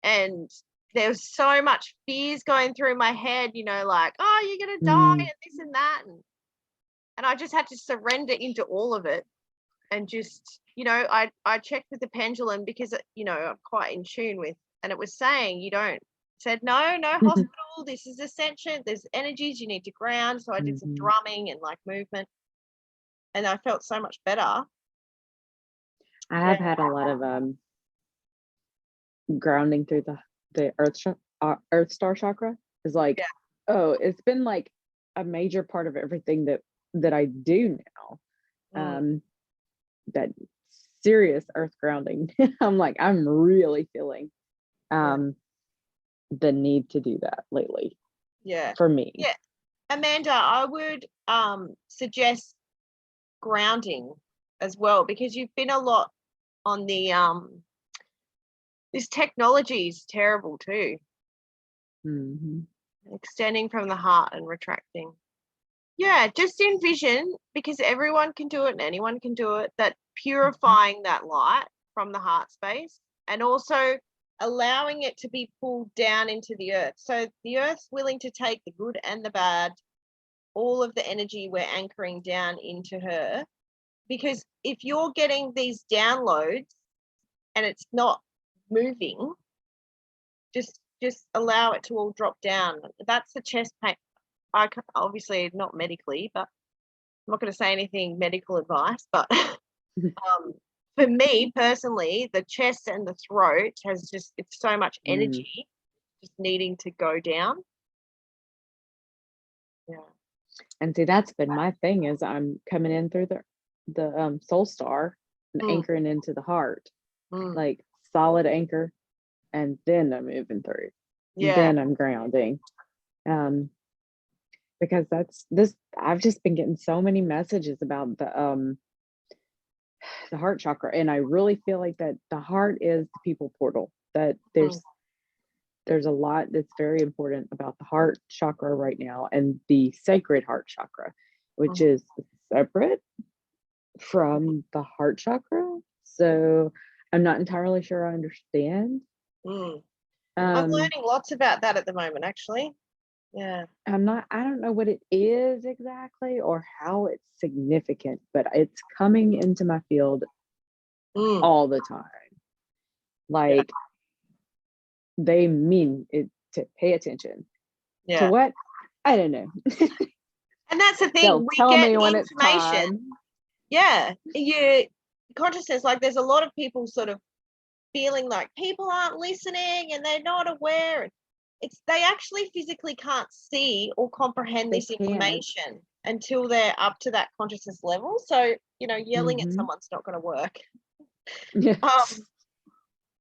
And there was so much fears going through my head, you know, like, oh, you're going to die and this and that. And I just had to surrender into all of it. And just, you know, I checked with the pendulum because, you know, I'm quite in tune with, and it was saying, said, no hospital, this is ascension, there's energies, you need to ground. So I did some drumming and like movement, and I felt so much better. I have had a lot of grounding through the earth star chakra. Is like, oh, it's been like a major part of everything that I do now. That serious earth grounding. I'm like, I'm really feeling the need to do that lately. Yeah. For me. Yeah. Amanda, I would suggest grounding as well, because you've been a lot on the this technology is terrible too. Extending from the heart and retracting. Yeah, just envision, because everyone can do it and anyone can do it, that purifying that light from the heart space, and also allowing it to be pulled down into the earth. So the earth's willing to take the good and the bad, all of the energy we're anchoring down into her. Because if you're getting these downloads and it's not moving, just allow it to all drop down. That's the chest pain. I obviously not medically, but I'm not going to say anything medical advice, but for me personally, the chest and the throat has just, it's so much energy just needing to go down. Yeah. And see, that's been my thing, is I'm coming in through the soul star and anchoring into the heart, like solid anchor, and then I'm moving through. Then I'm grounding. Because I've just been getting so many messages about the heart chakra, and I really feel like that the heart is the people portal, that there's a lot that's very important about the heart chakra right now, and the sacred heart chakra, which is separate from the heart chakra. So I'm not entirely sure I understand. I'm learning lots about that at the moment, actually. Yeah. I don't know what it is exactly or how it's significant, but it's coming into my field all the time. Like, they mean it to pay attention. To what? I don't know. And that's the thing. They'll tell me when it's information. time. Yeah. Your consciousness, like there's a lot of people sort of feeling like people aren't listening and they're not aware. They actually physically can't see or comprehend this information until they're up to that consciousness level. So, you know, yelling at someone's not going to work.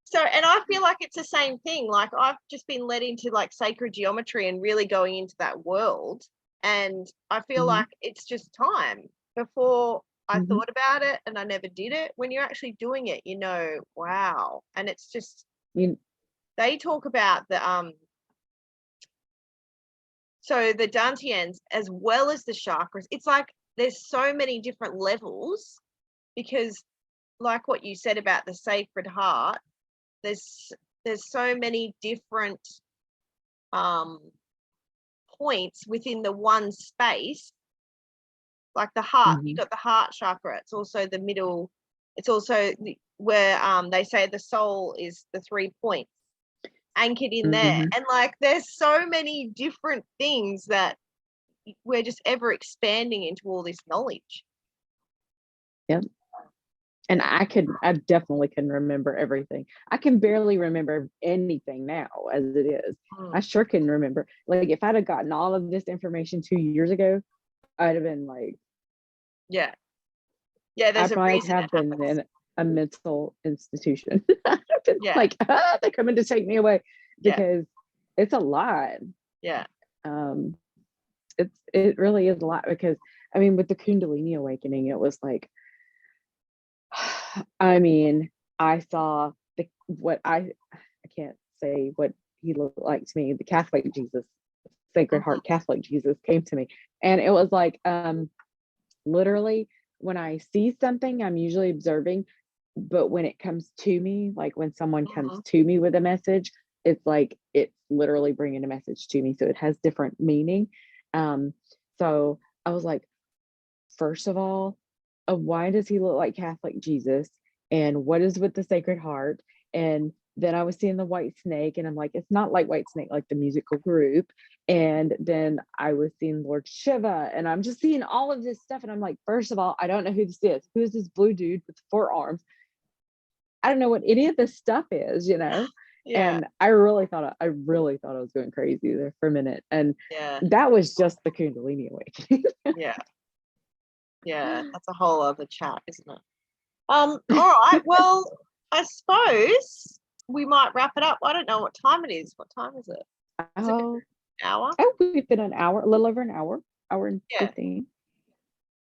So, and I feel like it's the same thing. Like, I've just been led into like sacred geometry and really going into that world. And I feel like it's just time. Before I thought about it and I never did it. When you're actually doing it, you know, wow. And it's just, they talk about the so the dantians as well as the chakras. It's like there's so many different levels, because like what you said about the sacred heart, there's so many different points within the one space. Like the heart, you got the heart chakra. It's also the middle. It's also where they say the soul is the 3 points anchored in there. And like there's so many different things that we're just ever expanding into all this knowledge. Yep. And I definitely can remember everything. I can barely remember anything now as it is. I sure can remember. Like, if I'd have gotten all of this information 2 years ago, I'd have been like, there's a reason have been in a mental institution. Like, they're coming to take me away, because it's a lot. It really is a lot, because I mean, with the Kundalini awakening, it was like, I mean, I saw what I can't say what he looked like to me. The Catholic Jesus, Sacred Heart Catholic Jesus came to me, and it was like, literally, when I see something I'm usually observing, but when it comes to me, like when someone comes Mhm. to me with a message, it's like it's literally bringing a message to me. So it has different meaning. Um, so I was like, first of all, why does he look like Catholic Jesus? And what is with the Sacred Heart? And then I was seeing the White Snake, and I'm like, it's not like White Snake, like the musical group. And then I was seeing Lord Shiva, and I'm just seeing all of this stuff. And I'm like, first of all, I don't know who this is. Who is this blue dude with 4 arms? I don't know what any of this stuff is, you know? Yeah, And I really thought I was going crazy there for a minute. And yeah, that was just the Kundalini awakening. yeah, yeah. That's a whole other chat, isn't it? All right. Well, I suppose we might wrap it up. I don't know what time it is. What time is it? Is it Oh, an hour? oh, we've been an hour, a little over an hour and Yeah, 15.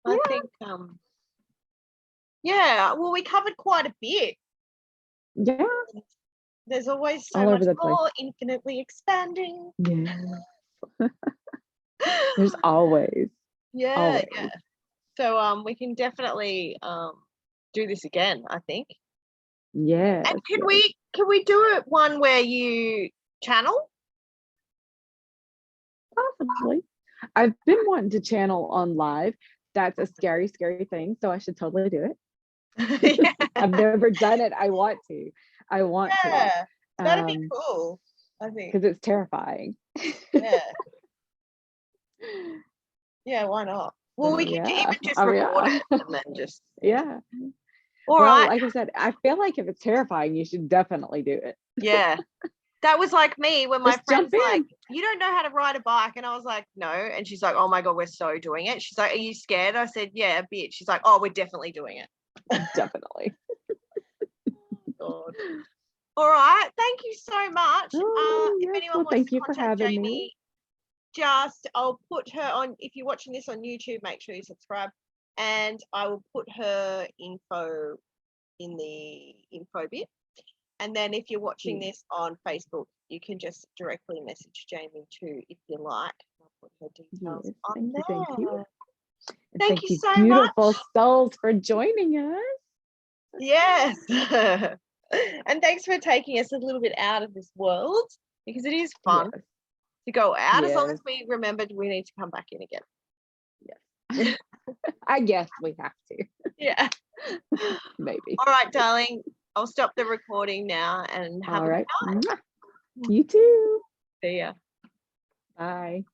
I Yeah, think. Yeah. Well, we covered quite a bit. yeah, There's always so all much over the place. more, infinitely expanding. Yeah, there's always, Yeah, yeah. always. So we can definitely do this again, I think. Yes, And can yes, we do it one where you channel? possibly. I've been wanting to channel on live. That's a scary, scary thing. So I should totally do it. Yeah, I've never done it. I want to. I want to. yeah. That'd be cool, I think. Because it's terrifying. Yeah. Yeah, why not? Well, we could even Yeah. just I mean, record yeah. it and then just Yeah. all Well, right. like I said, I feel like if it's terrifying, you should definitely do it. Yeah. That was like me when my Just friend's jump like, in. you don't know how to ride a bike. And I was like, no. And she's like, oh my God, we're so doing it. She's like, are you scared? I said, yeah, a bit. She's like, oh, we're definitely doing it. Definitely. God. All right. Thank you so much. Oh, If yes. anyone Well, wants to thank you for contact having me. Jamie, I'll put her on. If you're watching this on YouTube, make sure you subscribe. And I will put her info in the info bit. And then if you're watching this on Facebook, you can just directly message Jamie too if you like. I'll put her details Yes. on Thank you. Thank you. there. And Thank thank you you, so beautiful much. souls, for joining us. Yes. And thanks for taking us a little bit out of this world because it is fun Yes. to go out as long Yes. as we remembered we need to come back in again. Yes. I guess we have to. Yeah. Maybe. All right, darling. I'll stop the recording now and have All a right. good night. Mwah. You too. See ya. Bye.